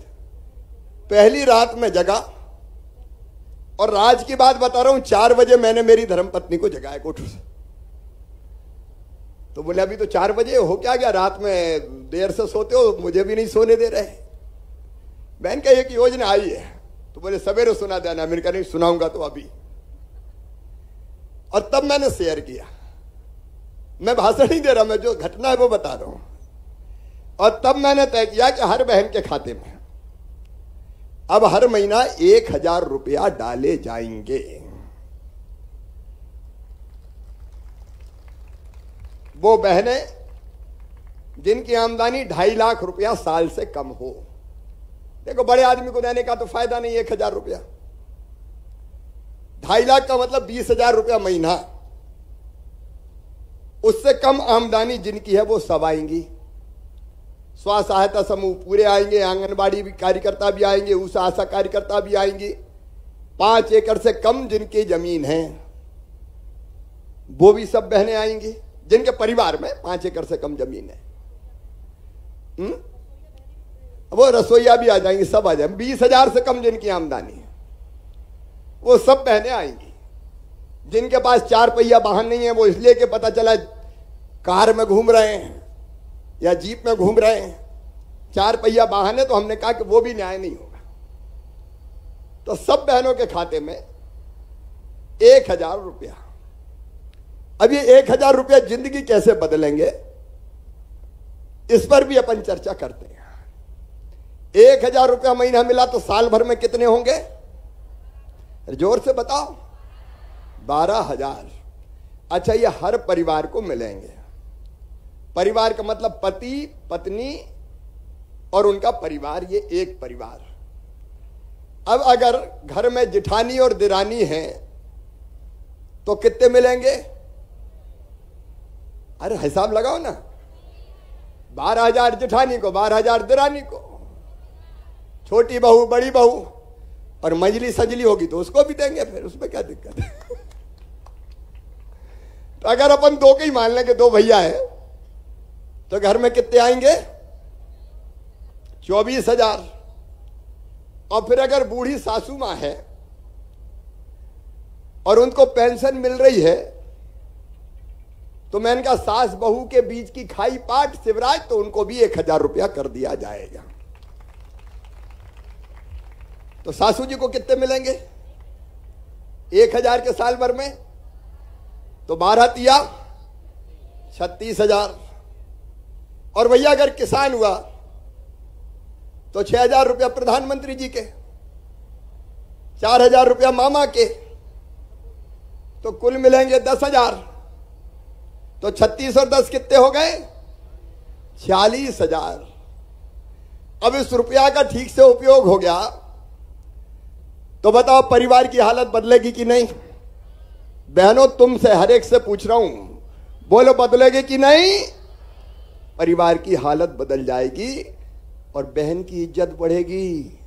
पहली रात में जगा, और राज की बात बता रहा हूं, 4 बजे मैंने मेरी धर्मपत्नी को जगाया कोठू से। तो बोले अभी तो 4 बजे हो क्या गया, रात में देर से सोते हो, मुझे भी नहीं सोने दे रहे। बहन का एक योजना आई है, तो बोले सवेरे सुना देना। मैंने कहा नहीं सुनाऊंगा तो अभी। और तब मैंने शेयर किया, मैं भाषण नहीं दे रहा, मैं जो घटना है वो बता रहा हूं। और तब मैंने तय किया कि हर बहन के खाते में अब हर महीना 1,000 रुपया डाले जाएंगे। वो बहनें जिनकी आमदनी 2.5 लाख रुपया साल से कम हो। देखो बड़े आदमी को देने का तो फायदा नहीं 1,000 रुपया। 2.5 लाख का मतलब 20,000 रुपया महीना। उससे कम आमदनी जिनकी है वो सब आएंगी। स्व सहायता समूह पूरे आएंगे, आंगनबाड़ी भी कार्यकर्ता भी आएंगे, उस आशा कार्यकर्ता भी आएंगे। 5 एकड़ से कम जिनकी जमीन है वो भी सब बहनें आएंगी, जिनके परिवार में 5 एकड़ से कम जमीन है। वो रसोईया भी आ जाएंगी, सब आ जाएंगे। 20,000 से कम जिनकी आमदनी है वो सब बहनें आएंगी। जिनके पास 4 पहिया वाहन नहीं है, वो इसलिए कि पता चला कार में घूम रहे हैं या जीप में घूम रहे हैं, 4 पहिया वाहन है, तो हमने कहा कि वो भी न्याय नहीं होगा। तो सब बहनों के खाते में 1000 रुपया। अब ये 1000 रुपया जिंदगी कैसे बदलेंगे, इस पर भी अपन चर्चा करते हैं। 1000 रुपया महीना मिला तो साल भर में कितने होंगे, जोर से बताओ। 12,000। अच्छा, ये हर परिवार को मिलेंगे। परिवार का मतलब पति पत्नी और उनका परिवार, ये एक परिवार। अब अगर घर में जिठानी और दिरानी है तो कितने मिलेंगे, अरे हिसाब लगाओ ना। 12,000 जिठानी को, 12,000 दिरानी को, छोटी बहू बड़ी बहू, और मंजली सजली होगी तो उसको भी देंगे, फिर उसमें क्या दिक्कत है। तो अगर अपन 2 के ही मान लें कि 2 भैया है तो घर में कितने आएंगे, 24,000। और फिर अगर बूढ़ी सासू मां है और उनको पेंशन मिल रही है, तो मैंने कहा सास बहू के बीच की खाई पाट शिवराज, तो उनको भी 1000 रुपया कर दिया जाएगा। तो सासू जी को कितने मिलेंगे 1000 के साल भर में, तो 12 तिया 36,000। और भैया अगर किसान हुआ तो 6,000 रुपया प्रधानमंत्री जी के, 4,000 रुपया मामा के, तो कुल मिलेंगे 10,000। तो 36 और 10 कितने हो गए, 46,000। अब इस रुपया का ठीक से उपयोग हो गया तो बताओ परिवार की हालत बदलेगी कि नहीं। बहनों, तुमसे हर एक से पूछ रहा हूं, बोलो बदलेगी कि नहीं। परिवार की हालत बदल जाएगी और बहन की इज्जत बढ़ेगी।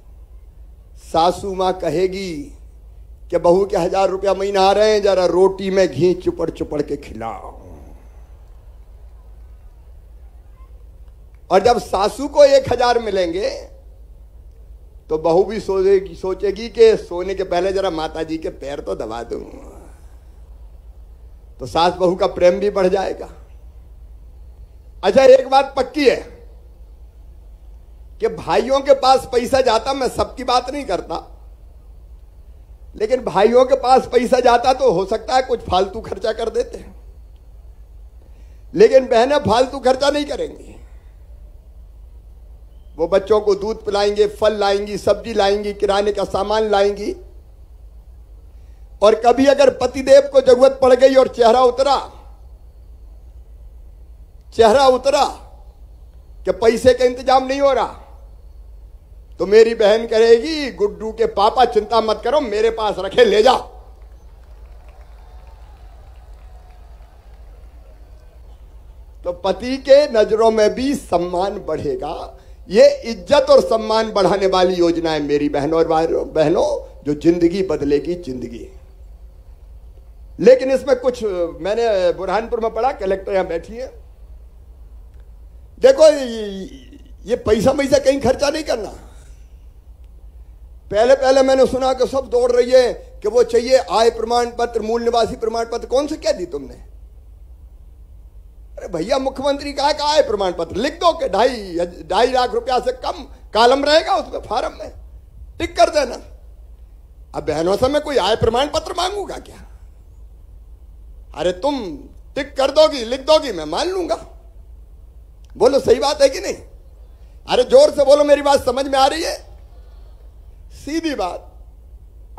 सासू मां कहेगी कि बहू के 1000 रुपया महीना आ रहे हैं, जरा रोटी में घी चुपड़ चुपड़ के खिलाओ। और जब सासू को 1000 मिलेंगे तो बहू भी सोचेगी कि सोने के पहले जरा माता जी के पैर तो दबा दूं। तो सास बहू का प्रेम भी बढ़ जाएगा। अच्छा, एक बात पक्की है कि भाइयों के पास पैसा जाता, मैं सबकी बात नहीं करता, लेकिन भाइयों के पास पैसा जाता तो हो सकता है कुछ फालतू खर्चा कर देते हैं, लेकिन बहनें फालतू खर्चा नहीं करेंगी। वो बच्चों को दूध पिलाएंगे, फल लाएंगी, सब्जी लाएंगी, किराने का सामान लाएंगी। और कभी अगर पतिदेव को जरूरत पड़ गई और चेहरा उतरा कि पैसे का इंतजाम नहीं हो रहा, तो मेरी बहन कहेगी, गुड्डू के पापा चिंता मत करो, मेरे पास रखे, ले जाओ। तो पति के नजरों में भी सम्मान बढ़ेगा। ये इज्जत और सम्मान बढ़ाने वाली योजना है मेरी बहनों और बहनों, जो जिंदगी बदलेगी जिंदगी। लेकिन इसमें कुछ मैंने बुरहानपुर में पढ़ा, कलेक्टर यहां बैठी है, देखो ये पैसा कहीं खर्चा नहीं करना। पहले मैंने सुना कि सब दौड़ रही है कि वो चाहिए आय प्रमाण पत्र, मूल निवासी प्रमाण पत्र। कौन से क्या दी तुमने? अरे भैया, मुख्यमंत्री कहा कि आय प्रमाण पत्र लिख दो कि 2.5 लाख रुपया से कम कॉलम रहेगा उसमें, फार्म में टिक कर देना। अब बहनों से मैं कोई आय प्रमाण पत्र मांगूंगा क्या? अरे तुम टिक कर दोगी, लिख दोगी, मैं मान लूंगा। बोलो सही बात है कि नहीं? अरे जोर से बोलो, मेरी बात समझ में आ रही है? सीधी बात।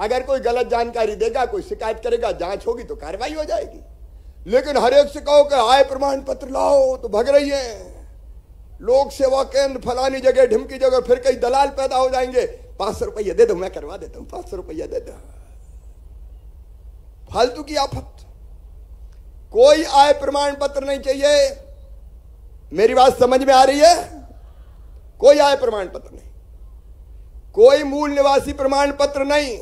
अगर कोई गलत जानकारी देगा, कोई शिकायत करेगा, जांच होगी तो कार्रवाई हो जाएगी। लेकिन हर एक से कहो कि आय प्रमाण पत्र लाओ तो भग रही है। लोक सेवा केंद्र फलानी जगह, ढिमकी जगह, फिर कई दलाल पैदा हो जाएंगे। 500 रुपया दे दो, मैं करवा देता हूं, 500 रुपया दे दो। फालतू की आफत। कोई आय प्रमाण पत्र नहीं चाहिए। मेरी बात समझ में आ रही है? कोई आय प्रमाण पत्र नहीं, कोई मूल निवासी प्रमाण पत्र नहीं।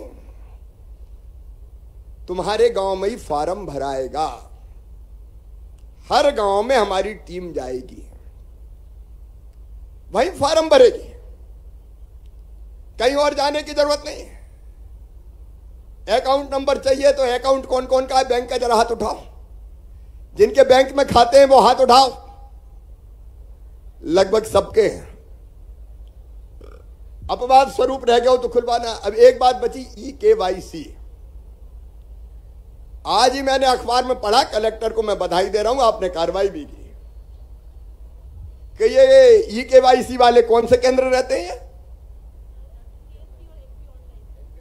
तुम्हारे गांव में ही फार्म भराएगा। हर गांव में हमारी टीम जाएगी, वहीं फार्म भरेगी, कहीं और जाने की जरूरत नहीं है। अकाउंट नंबर चाहिए तो अकाउंट कौन कौन का है बैंक का, जरा हाथ उठाओ। जिनके बैंक में खाते हैं वो हाथ उठाओ। लगभग सबके हैं। अपवाद स्वरूप रह गया हो तो खुलवाना। अब एक बात बची, EKYC। आज ही मैंने अखबार में पढ़ा, कलेक्टर को मैं बधाई दे रहा हूं, आपने कार्रवाई भी की कि ये EKYC वाले कौन से केंद्र रहते हैं?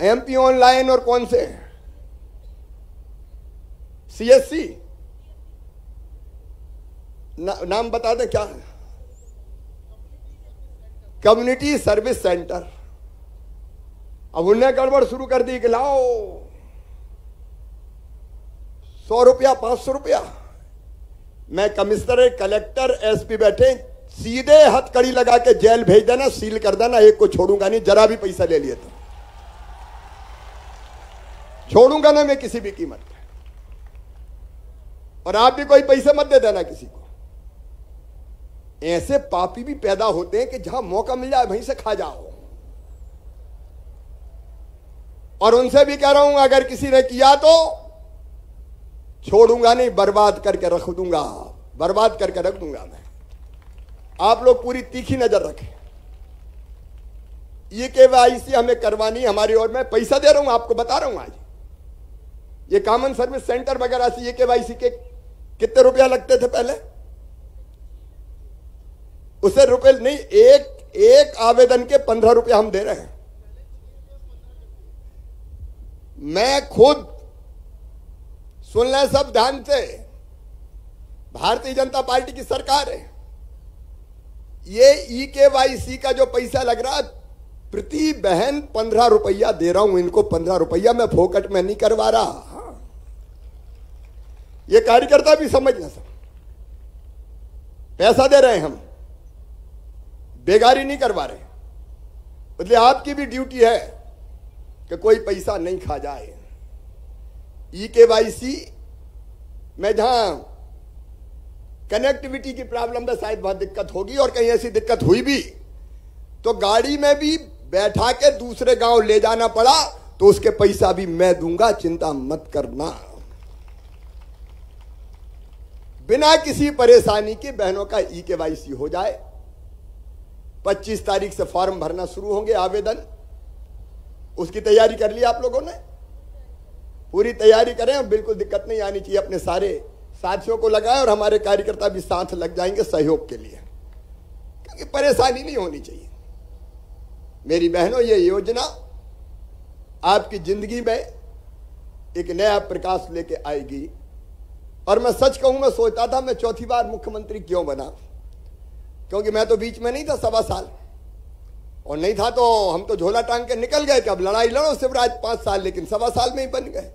MP ऑनलाइन और कौन से? CSC नाम बता दें क्या है? Community service centre. अब उन्हें गड़बड़ शुरू कर दी कि लाओ 100 रुपया 500 रुपया। मैं कमिश्नर, कलेक्टर, SP बैठे, सीधे हथकड़ी लगा के जेल भेज देना, सील कर देना, एक को छोड़ूंगा नहीं, जरा भी पैसा ले लिए तो छोड़ूंगा ना मैं किसी भी कीमत पे। और आप भी कोई पैसे मत दे देना किसी को। ऐसे पापी भी पैदा होते हैं कि जहां मौका मिल जाए वहीं से खा जाओ। और उनसे भी कह रहा हूं, अगर किसी ने किया तो छोड़ूंगा नहीं, बर्बाद करके रख दूंगा, बर्बाद करके रख दूंगा मैं। आप लोग पूरी तीखी नजर रखें। EKYC हमें करवानी हमारी ओर, मैं पैसा दे रहा हूं, आपको बता रहा हूं। आज ये कॉमन सर्विस सेंटर वगैरह से EKYC के कितने रुपया लगते थे पहले? उसे रुपए नहीं, एक आवेदन के 15 रुपया हम दे रहे हैं। मैं खुद, सुन लें सब ध्यान से, भारतीय जनता पार्टी की सरकार है। ये EKYC का जो पैसा लग रहा है, प्रति बहन 15 रुपया दे रहा हूं इनको। 15 रुपया मैं फोकट में नहीं करवा रहा। ये कार्यकर्ता भी समझना, सब पैसा दे रहे हैं हम, बेगारी नहीं करवा रहे। इसलिए आपकी भी ड्यूटी है कि कोई पैसा नहीं खा जाए। EKYC में जहां कनेक्टिविटी की प्रॉब्लम में शायद बहुत दिक्कत होगी, और कहीं ऐसी दिक्कत हुई भी तो गाड़ी में भी बैठा के दूसरे गांव ले जाना पड़ा तो उसके पैसा भी मैं दूंगा, चिंता मत करना। बिना किसी परेशानी के बहनों का EKYC हो जाए। 25 तारीख से फॉर्म भरना शुरू होंगे, आवेदन। उसकी तैयारी कर ली आप लोगों ने? पूरी तैयारी करें, और बिल्कुल दिक्कत नहीं आनी चाहिए। अपने सारे साथियों को लगाएं और हमारे कार्यकर्ता भी साथ लग जाएंगे सहयोग के लिए, क्योंकि परेशानी नहीं होनी चाहिए। मेरी बहनों, ये योजना आपकी जिंदगी में एक नया प्रकाश लेके आएगी। और मैं सच कहूं, मैं सोचता था मैं चौथी बार मुख्यमंत्री क्यों बना, क्योंकि मैं तो बीच में नहीं था 1.25 साल, और नहीं था तो हम तो झोला टांग के निकल गए कि अब लड़ाई लड़ो शिवराज 5 साल, लेकिन 1.25 साल में ही बन गए।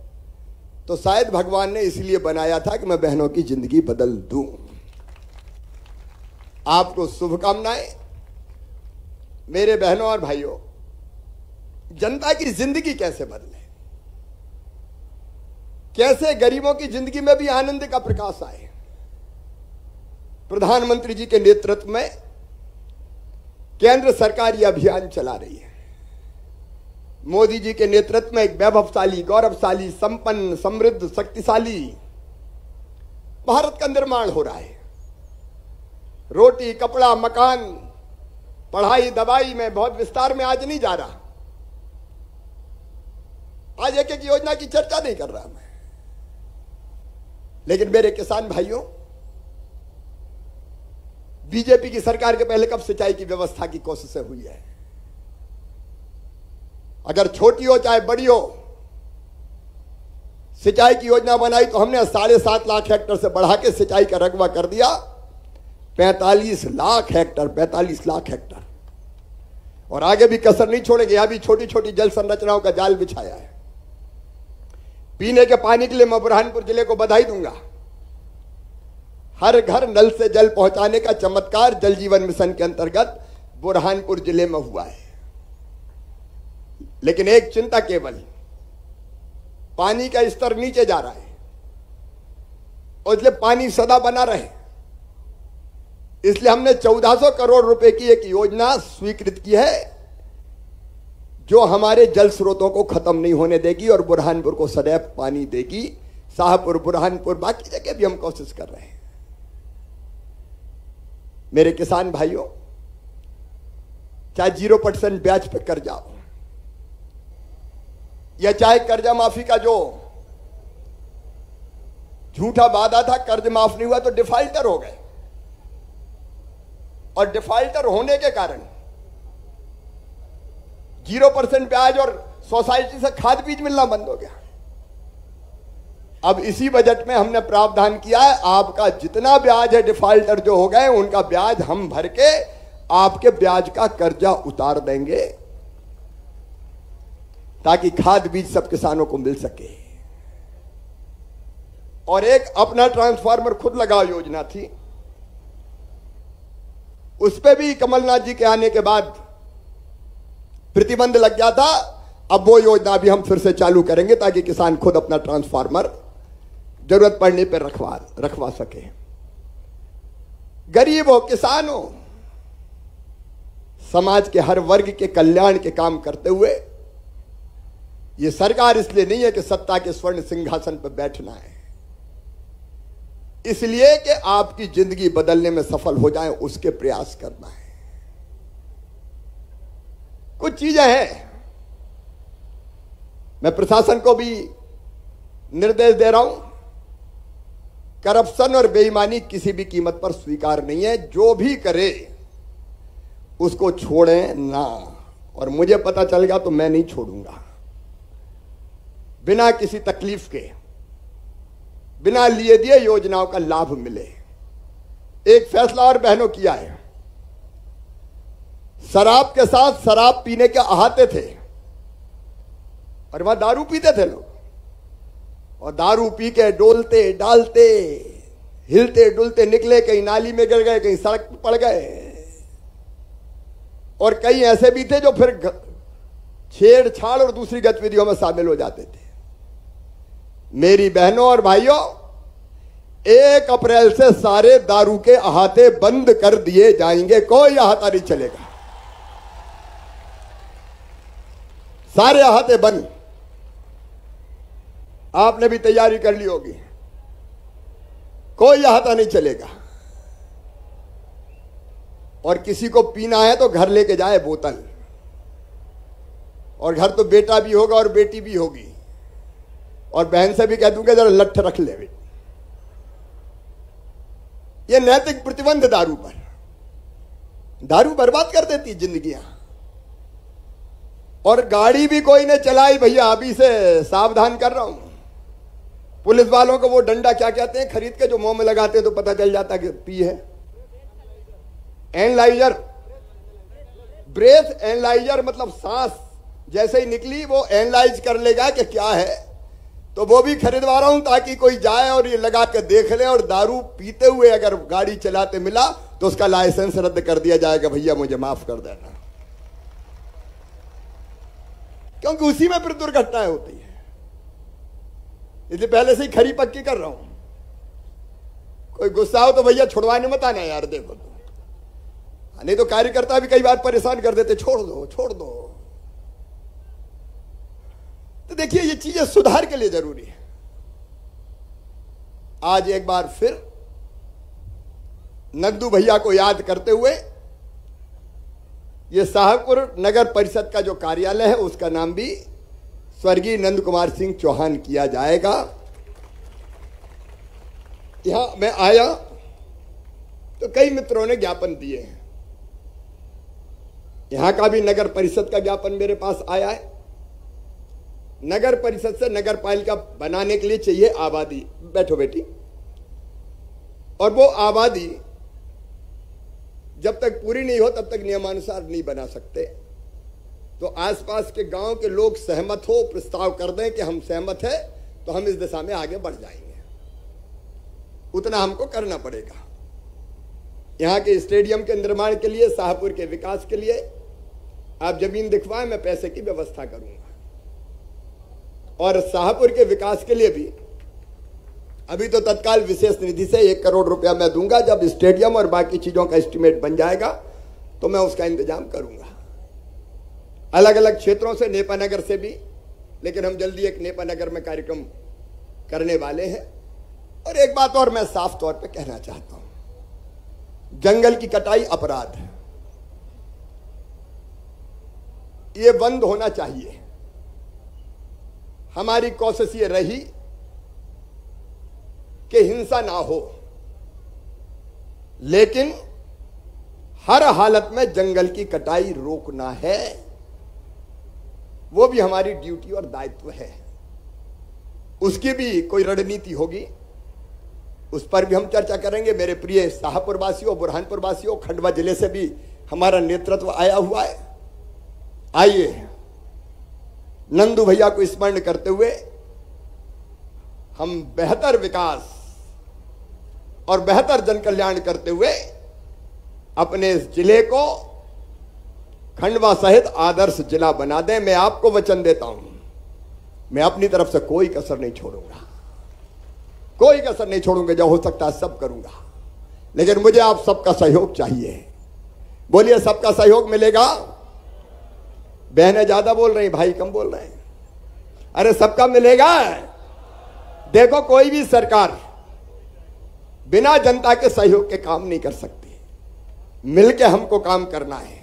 तो शायद भगवान ने इसलिए बनाया था कि मैं बहनों की जिंदगी बदल दूं। आपको शुभकामनाएं। मेरे बहनों और भाइयों, जनता की जिंदगी कैसे बदले, कैसे गरीबों की जिंदगी में भी आनंद का प्रकाश आए, प्रधानमंत्री जी के नेतृत्व में केंद्र सरकार यह अभियान चला रही है। मोदी जी के नेतृत्व में एक वैभवशाली, गौरवशाली, संपन्न, समृद्ध, शक्तिशाली भारत का निर्माण हो रहा है। रोटी, कपड़ा, मकान, पढ़ाई, दवाई में बहुत विस्तार में आज नहीं जा रहा। आज एक एक योजना की चर्चा नहीं कर रहा मैं, लेकिन मेरे किसान भाइयों, बीजेपी की सरकार के पहले कब सिंचाई की व्यवस्था की कोशिशें हुई है? अगर छोटी हो चाहे बड़ी हो, सिंचाई की योजना बनाई तो हमने 7.5 लाख हेक्टर से बढ़ा के सिंचाई का रकबा कर दिया 45 लाख हेक्टर। 45 लाख हेक्टर। और आगे भी कसर नहीं छोड़ेंगे। यहां भी छोटी छोटी जल संरचनाओं का जाल बिछाया है। पीने के पानी के लिए मैं बुरहानपुर जिले को बधाई दूंगा। हर घर नल से जल पहुंचाने का चमत्कार जल जीवन मिशन के अंतर्गत बुरहानपुर जिले में हुआ है। लेकिन एक चिंता केवल, पानी का स्तर नीचे जा रहा है और इसलिए पानी सदा बना रहे, इसलिए हमने 1400 करोड़ रुपए की एक योजना स्वीकृत की है जो हमारे जल स्रोतों को खत्म नहीं होने देगी और बुरहानपुर को सदैव पानी देगी। शाहपुर, बुरहानपुर, बाकी जगह भी हम कोशिश कर रहे हैं। मेरे किसान भाइयों, चाहे 0% ब्याज पे कर्जा हो, या चाहे कर्जा माफी का जो झूठा वादा था, कर्ज माफ नहीं हुआ तो डिफाल्टर हो गए, और डिफाल्टर होने के कारण 0% ब्याज और सोसाइटी से खाद बीज मिलना बंद हो गया। अब इसी बजट में हमने प्रावधान किया है, आपका जितना ब्याज है डिफाल्टर जो हो गए उनका ब्याज हम भर के आपके ब्याज का कर्जा उतार देंगे, ताकि खाद बीज सब किसानों को मिल सके। और एक अपना ट्रांसफार्मर खुद लगाओ योजना थी, उस पे भी कमलनाथ जी के आने के बाद प्रतिबंध लग गया था। अब वो योजना भी हम फिर से चालू करेंगे, ताकि किसान खुद अपना ट्रांसफार्मर जरूरत पड़ने पर रखवा सके। गरीब हो, किसान हो, समाज के हर वर्ग के कल्याण के काम करते हुए ये सरकार इसलिए नहीं है कि सत्ता के स्वर्ण सिंहासन पर बैठना है, इसलिए कि आपकी जिंदगी बदलने में सफल हो जाए उसके प्रयास करना है। कुछ चीजें हैं, मैं प्रशासन को भी निर्देश दे रहा हूं, करप्शन और बेईमानी किसी भी कीमत पर स्वीकार नहीं है। जो भी करे उसको छोड़ें ना, और मुझे पता चल गया तो मैं नहीं छोड़ूंगा। बिना किसी तकलीफ के, बिना लिए दिए योजनाओं का लाभ मिले। एक फैसला और बहनों किया है, शराब के साथ शराब पीने के अहाते थे और वहां दारू पीते थे लोग, और दारू पी के डोलते डालते हिलते डुलते निकले, कहीं नाली में गिर गए, कहीं सड़क पर पड़ गए, और कई ऐसे भी थे जो फिर छेड़छाड़ और दूसरी गतिविधियों में शामिल हो जाते थे। मेरी बहनों और भाइयों, 1 अप्रैल से सारे दारू के अहाते बंद कर दिए जाएंगे, कोई अहाता नहीं चलेगा, सारे अहाते बंद। आपने भी तैयारी कर ली होगी, कोई अहाता नहीं चलेगा। और किसी को पीना है तो घर लेके जाए बोतल, और घर तो बेटा भी होगा और बेटी भी होगी, और बहन से भी कह दूंगा जरा लठ रख ले। ये नैतिक प्रतिबंध दारू पर, दारू बर्बाद कर देती जिंदगियां। और गाड़ी भी कोई ने चलाई, भैया अभी से सावधान कर रहा हूं। पुलिस वालों को वो डंडा क्या कहते हैं खरीद के, जो मुंह में लगाते हैं तो पता चल जाता कि पी है। एनालाइजर, ब्रेथ एनालाइजर, मतलब सांस जैसे ही निकली वो एनालाइज कर लेगा कि क्या है। तो वो भी खरीदवा रहा हूं, ताकि कोई जाए और ये लगा के देख ले, और दारू पीते हुए अगर गाड़ी चलाते मिला तो उसका लाइसेंस रद्द कर दिया जाएगा, भैया मुझे माफ कर देना। क्योंकि उसी में फिर दुर्घटनाएं होती है, इसलिए पहले से ही खरी पक्की कर रहा हूं। कोई गुस्सा हो तो भैया छुड़वाने मत आना यार, देखो तो, नहीं तो कार्यकर्ता भी कई बार परेशान कर देते, छोड़ दो छोड़ दो। तो देखिए ये चीजें सुधार के लिए जरूरी है। आज एक बार फिर नगदू भैया को याद करते हुए ये शाहपुर नगर परिषद का जो कार्यालय है उसका नाम भी स्वर्गीय नंद कुमार सिंह चौहान किया जाएगा। यहां मैं आया तो कई मित्रों ने ज्ञापन दिए हैं, यहां का भी नगर परिषद का ज्ञापन मेरे पास आया है। नगर परिषद से नगर पालिका बनाने के लिए चाहिए आबादी, बैठो बेटी, और वो आबादी जब तक पूरी नहीं हो तब तक नियमानुसार नहीं बना सकते। तो आसपास के गांव के लोग सहमत हो, प्रस्ताव कर दें कि हम सहमत हैं, तो हम इस दिशा में आगे बढ़ जाएंगे। उतना हमको करना पड़ेगा। यहां के स्टेडियम के निर्माण के लिए, शाहपुर के विकास के लिए आप जमीन दिखवाएं, मैं पैसे की व्यवस्था करूंगा। और शाहपुर के विकास के लिए भी अभी तो तत्काल विशेष निधि से 1 करोड़ रुपया मैं दूंगा। जब स्टेडियम और बाकी चीजों का एस्टिमेट बन जाएगा तो मैं उसका इंतजाम करूंगा। अलग अलग क्षेत्रों से, नेपानगर से भी, लेकिन हम जल्दी एक नेपानगर में कार्यक्रम करने वाले हैं। और एक बात और मैं साफ तौर पे कहना चाहता हूं, जंगल की कटाई अपराध है। ये बंद होना चाहिए। हमारी कोशिश ये रही कि हिंसा ना हो, लेकिन हर हालत में जंगल की कटाई रोकना है, वो भी हमारी ड्यूटी और दायित्व है। उसकी भी कोई रणनीति होगी, उस पर भी हम चर्चा करेंगे। मेरे प्रिय शाहपुर वासियों, बुरहानपुर वासियों, खंडवा जिले से भी हमारा नेतृत्व आया हुआ है। आइए नंदू भैया को स्मरण करते हुए हम बेहतर विकास और बेहतर जन कल्याण करते हुए अपने इस जिले को खंडवा सहित आदर्श जिला बना दें। मैं आपको वचन देता हूं, मैं अपनी तरफ से कोई कसर नहीं छोड़ूंगा, कोई कसर नहीं छोड़ूंगा। जो हो सकता है सब करूंगा, लेकिन मुझे आप सबका सहयोग चाहिए। बोलिए, सबका सहयोग मिलेगा? बहनें ज्यादा बोल रही, भाई कम बोल रहे हैं। अरे सबका मिलेगा। देखो, कोई भी सरकार बिना जनता के सहयोग के काम नहीं कर सकती। मिलके हमको काम करना है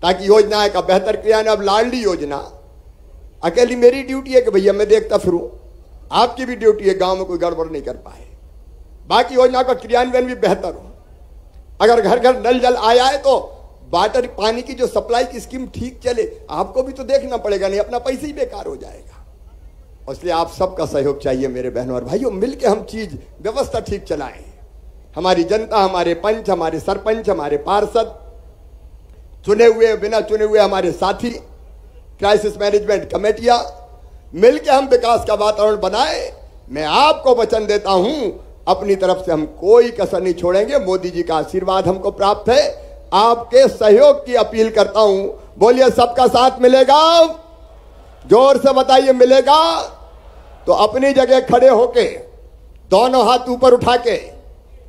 ताकि योजनाएं का बेहतर क्रियान्वयन। अब लाडली योजना अकेली मेरी ड्यूटी है कि भैया मैं देखता फिरूं, आपकी भी ड्यूटी है गांव में कोई गड़बड़ नहीं कर पाए, बाकी योजना का क्रियान्वयन भी बेहतर हो। अगर घर घर नल जल आया है तो वाटर पानी की जो सप्लाई की स्कीम ठीक चले, आपको भी तो देखना पड़ेगा, नहीं अपना पैसे ही बेकार हो जाएगा। इसलिए आप सबका सहयोग चाहिए मेरे बहनों और भाइयों। मिलके हम चीज व्यवस्था ठीक चलाएं। हमारी जनता, हमारे पंच, हमारे सरपंच, हमारे पार्षद, चुने हुए बिना चुने हुए हमारे साथी, क्राइसिस मैनेजमेंट कमेटियां, मिलके हम विकास का वातावरण बनाए। मैं आपको वचन देता हूं, अपनी तरफ से हम कोई कसर नहीं छोड़ेंगे। मोदी जी का आशीर्वाद हमको प्राप्त है, आपके सहयोग की अपील करता हूं। बोलिए, सबका साथ मिलेगा? जोर से बताइए, मिलेगा? तो अपनी जगह खड़े होके, दोनों हाथ ऊपर उठा के,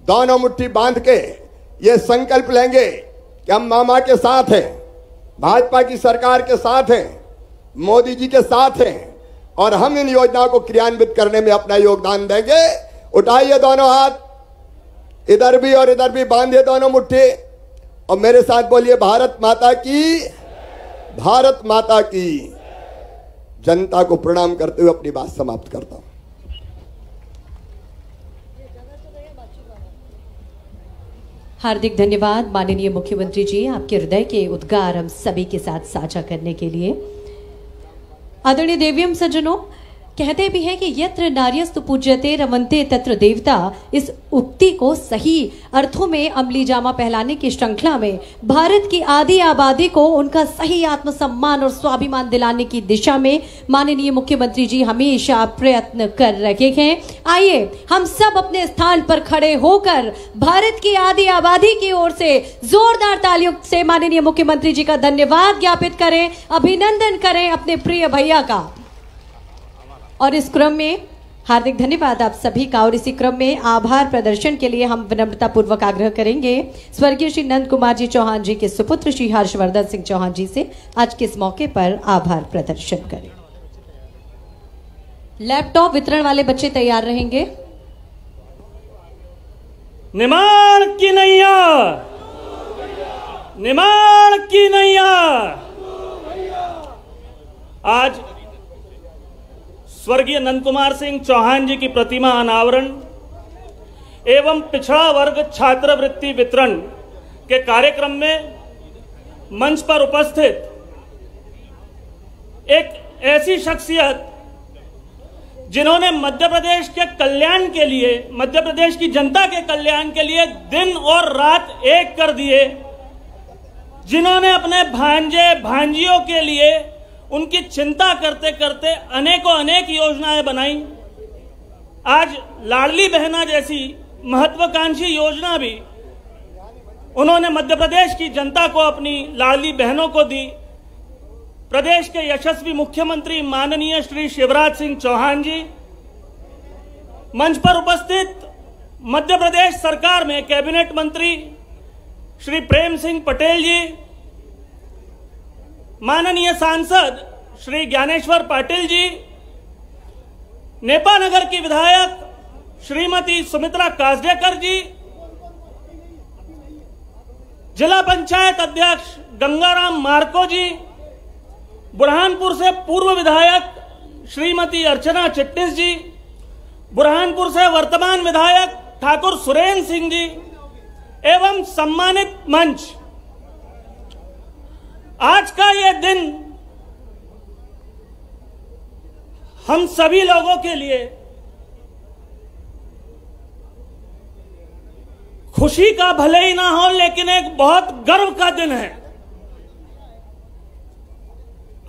दोनों मुट्ठी बांध के ये संकल्प लेंगे कि हम मामा के साथ हैं, भाजपा की सरकार के साथ हैं, मोदी जी के साथ हैं, और हम इन योजनाओं को क्रियान्वित करने में अपना योगदान देंगे। उठाइए दोनों हाथ, इधर भी और इधर भी बांधिए दोनों मुट्ठी, और मेरे साथ बोलिए, भारत माता की, भारत माता की। जनता को प्रणाम करते हुए अपनी बात समाप्त करता हूं। हार्दिक धन्यवाद माननीय मुख्यमंत्री जी, आपके हृदय के उद्गार हम सभी के साथ साझा करने के लिए। आदरणीय देवीयम सज्जनों, कहते भी हैं कि यत्र नार्यस्तु पूज्यते रमन्ते तत्र देवता। इस उक्ति को सही अर्थों में अमली जामा पहलाने की श्रृंखला में भारत की आधी आबादी को उनका सही आत्मसम्मान और स्वाभिमान दिलाने की दिशा में माननीय मुख्यमंत्री जी हमेशा प्रयत्न कर रहे हैं। आइए हम सब अपने स्थान पर खड़े होकर भारत की आधी आबादी की ओर से जोरदार तालियों से माननीय मुख्यमंत्री जी का धन्यवाद ज्ञापित करें, अभिनंदन करें अपने प्रिय भैया का। और इस क्रम में हार्दिक धन्यवाद आप सभी का। और इसी क्रम में आभार प्रदर्शन के लिए हम विनम्रता पूर्वक आग्रह करेंगे स्वर्गीय श्री नंद कुमार जी चौहान जी के सुपुत्र श्री हर्षवर्धन सिंह चौहान जी से आज के इस मौके पर आभार प्रदर्शन करें। लैपटॉप वितरण वाले बच्चे तैयार रहेंगे। निमाण की नैया, निमाण की नैया। आज स्वर्गीय नंद कुमार सिंह चौहान जी की प्रतिमा अनावरण एवं पिछड़ा वर्ग छात्रवृत्ति वितरण के कार्यक्रम में मंच पर उपस्थित एक ऐसी शख्सियत जिन्होंने मध्य प्रदेश के कल्याण के लिए, मध्य प्रदेश की जनता के कल्याण के लिए दिन और रात एक कर दिए, जिन्होंने अपने भांजे भांजियों के लिए उनकी चिंता करते करते अनेकों अनेक योजनाएं बनाई। आज लाडली बहना जैसी महत्वाकांक्षी योजना भी उन्होंने मध्य प्रदेश की जनता को, अपनी लाडली बहनों को दी। प्रदेश के यशस्वी मुख्यमंत्री माननीय श्री शिवराज सिंह चौहान जी, मंच पर उपस्थित मध्य प्रदेश सरकार में कैबिनेट मंत्री श्री प्रेम सिंह पटेल जी, माननीय सांसद श्री ज्ञानेश्वर पाटिल जी, नेपानगर की विधायक श्रीमती सुमित्रा कासडेकर जी, जिला पंचायत अध्यक्ष गंगाराम मार्को जी, बुरहानपुर से पूर्व विधायक श्रीमती अर्चना चिटनिस जी, बुरहानपुर से वर्तमान विधायक ठाकुर सुरेंद्र सिंह जी एवं सम्मानित मंच, आज का यह दिन हम सभी लोगों के लिए खुशी का भले ही ना हो, लेकिन एक बहुत गर्व का दिन है।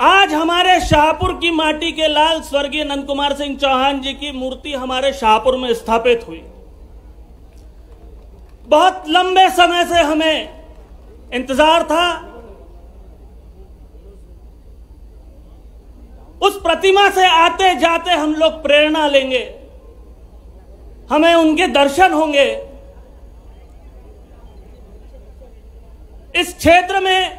आज हमारे शाहपुर की माटी के लाल स्वर्गीय नंद कुमार सिंह चौहान जी की मूर्ति हमारे शाहपुर में स्थापित हुई। बहुत लंबे समय से हमें इंतजार था। उस प्रतिमा से आते जाते हम लोग प्रेरणा लेंगे, हमें उनके दर्शन होंगे। इस क्षेत्र में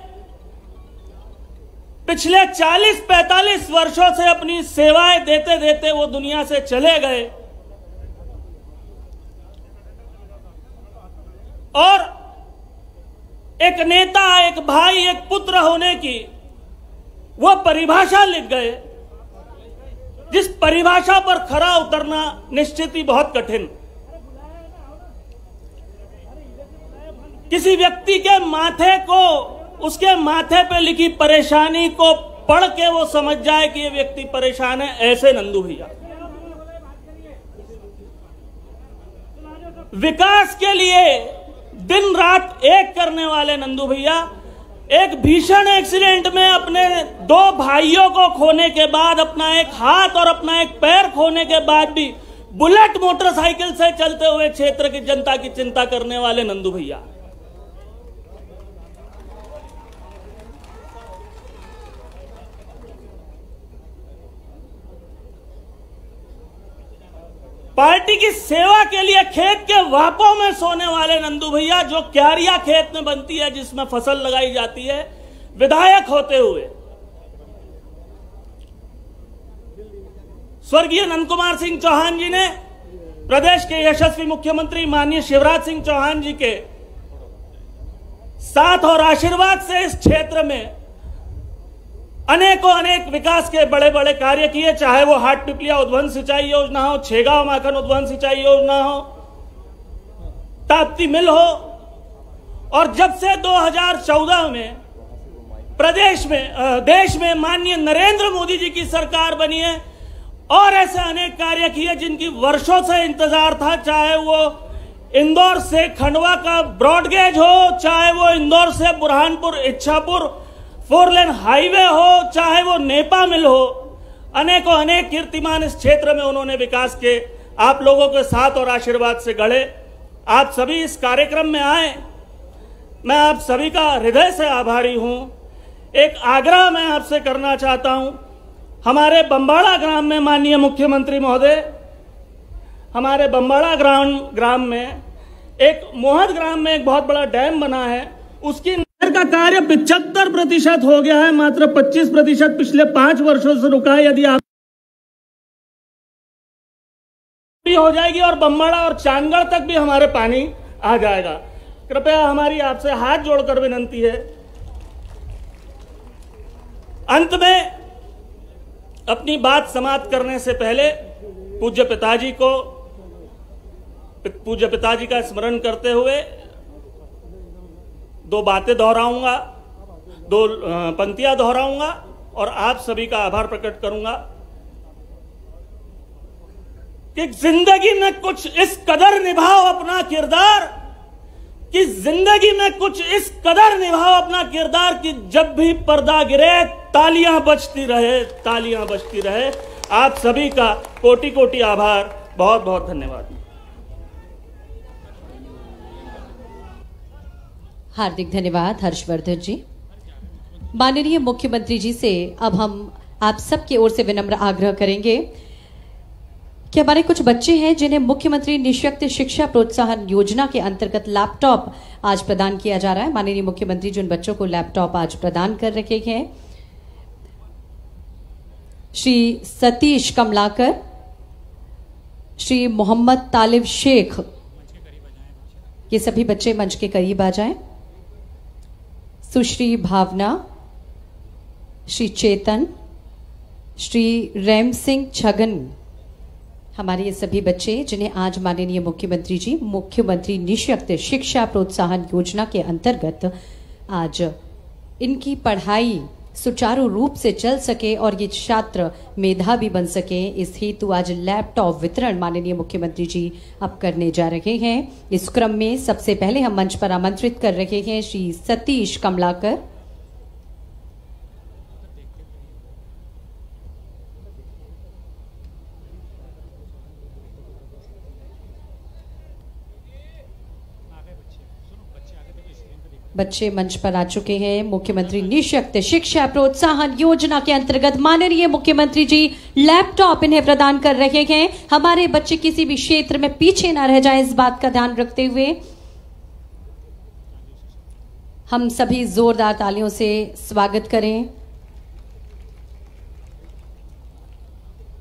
पिछले 40-45 वर्षों से अपनी सेवाएं देते देते वो दुनिया से चले गए और एक नेता, एक भाई, एक पुत्र होने की वो परिभाषा लिख गए, जिस परिभाषा पर खरा उतरना निश्चित ही बहुत कठिन। किसी व्यक्ति के माथे को, उसके माथे पे लिखी परेशानी को पढ़ के वो समझ जाए कि ये व्यक्ति परेशान है, ऐसे नंदू भैया विकास के लिए दिन रात एक करने वाले नंदू भैया एक भीषण एक्सीडेंट में अपने 2 भाइयों को खोने के बाद, अपना एक हाथ और अपना एक पैर खोने के बाद भी बुलेट मोटरसाइकिल से चलते हुए क्षेत्र की जनता की चिंता करने वाले नंदू भैया। पार्टी की सेवा के लिए खेत के वापों में सोने वाले नंदू भैया, जो क्यारियां खेत में बनती है जिसमें फसल लगाई जाती है, विधायक होते हुए स्वर्गीय नंद कुमार सिंह चौहान जी ने प्रदेश के यशस्वी मुख्यमंत्री माननीय शिवराज सिंह चौहान जी के साथ और आशीर्वाद से इस क्षेत्र में अनेक विकास के बड़े बड़े कार्य किए, चाहे वो हाट पिपलिया उद्वहन सिंचाई योजना हो, छेगांव माखन उद्वहन सिंचाई योजना हो, ताप्ती मिल हो। और जब से 2014 में प्रदेश में, देश में माननीय नरेंद्र मोदी जी की सरकार बनी है और ऐसे अनेक कार्य किए जिनकी वर्षों से इंतजार था, चाहे वो इंदौर से खंडवा का ब्रॉडगेज हो, चाहे वो इंदौर से बुरहानपुर इच्छापुर 4 लेन हाईवे हो, चाहे वो नेपा मिल हो। अनेक कीर्तिमान इस क्षेत्र में उन्होंने विकास के आप लोगों के साथ और आशीर्वाद से गढ़े। आप सभी इस कार्यक्रम में आए, मैं आप सभी का हृदय से आभारी हूं। एक आग्रह मैं आपसे करना चाहता हूं, हमारे बम्बाड़ा ग्राम में माननीय मुख्यमंत्री महोदय, हमारे बम्बाड़ा ग्राम में एक मोहद ग्राम में एक बहुत बड़ा डैम बना है, उसकी का कार्य 75% हो गया है, मात्र 25% पिछले 5 वर्षों से रुका है। यदि आप भी हो जाएगी और बम्बाड़ा और चांदगढ़ तक भी हमारे पानी आ जाएगा। कृपया हमारी आपसे हाथ जोड़कर विनंती है। अंत में अपनी बात समाप्त करने से पहले पूज्य पिताजी का स्मरण करते हुए 2 बातें दोहराऊंगा, 2 पंक्तियां दोहराऊंगा और आप सभी का आभार प्रकट करूंगा कि जिंदगी में कुछ इस कदर निभाओ अपना किरदार, कि जिंदगी में कुछ इस कदर निभाओ अपना किरदार कि जब भी पर्दा गिरे तालियां बजती रहे, तालियां बजती रहे। आप सभी का कोटि कोटि आभार, बहुत बहुत धन्यवाद। हार्दिक धन्यवाद हर्षवर्धन जी। माननीय मुख्यमंत्री जी से अब हम आप सबकी ओर से विनम्र आग्रह करेंगे कि हमारे कुछ बच्चे हैं जिन्हें मुख्यमंत्री निःशक्त शिक्षा प्रोत्साहन योजना के अंतर्गत लैपटॉप आज प्रदान किया जा रहा है। माननीय मुख्यमंत्री जिन बच्चों को लैपटॉप आज प्रदान कर रखे हैं, श्री सतीश कमलाकर, श्री मोहम्मद तालिब शेख, ये सभी बच्चे मंच के करीब आ जाएं। सुश्री भावना, श्री चेतन, श्री रेम सिंह छगन, हमारे ये सभी बच्चे जिन्हें आज माननीय मुख्यमंत्री जी मुख्यमंत्री निःशक्त शिक्षा प्रोत्साहन योजना के अंतर्गत आज इनकी पढ़ाई सुचारू रूप से चल सके और ये छात्र मेधावी बन सके, इस हेतु आज लैपटॉप वितरण माननीय मुख्यमंत्री जी अब करने जा रहे हैं। इस क्रम में सबसे पहले हम मंच पर आमंत्रित कर रहे हैं श्री सतीश कमलाकर, बच्चे मंच पर आ चुके हैं। मुख्यमंत्री निःशक्त शिक्षा प्रोत्साहन योजना के अंतर्गत माननीय मुख्यमंत्री जी लैपटॉप इन्हें प्रदान कर रहे हैं। हमारे बच्चे किसी भी क्षेत्र में पीछे ना रह जाएं, इस बात का ध्यान रखते हुए हम सभी जोरदार तालियों से स्वागत करें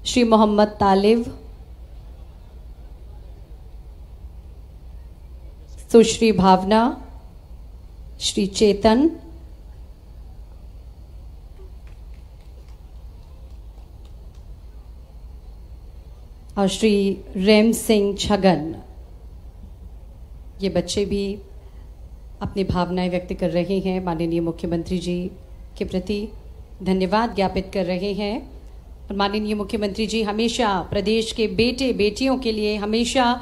श्री मोहम्मद तालिब, सुश्री भावना, श्री चेतन, और श्री रेम सिंह छगन। ये बच्चे भी अपनी भावनाएं व्यक्त कर रहे हैं, माननीय मुख्यमंत्री जी के प्रति धन्यवाद ज्ञापित कर रहे हैं। और माननीय मुख्यमंत्री जी हमेशा प्रदेश के बेटे बेटियों के लिए हमेशा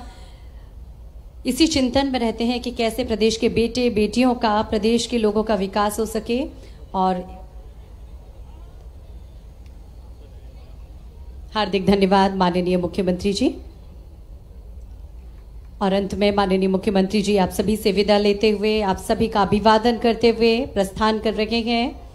इसी चिंतन में रहते हैं कि कैसे प्रदेश के बेटे बेटियों का, प्रदेश के लोगों का विकास हो सके। और हार्दिक धन्यवाद माननीय मुख्यमंत्री जी। और अंत में माननीय मुख्यमंत्री जी आप सभी से विदा लेते हुए, आप सभी का अभिवादन करते हुए प्रस्थान कर रहे हैं।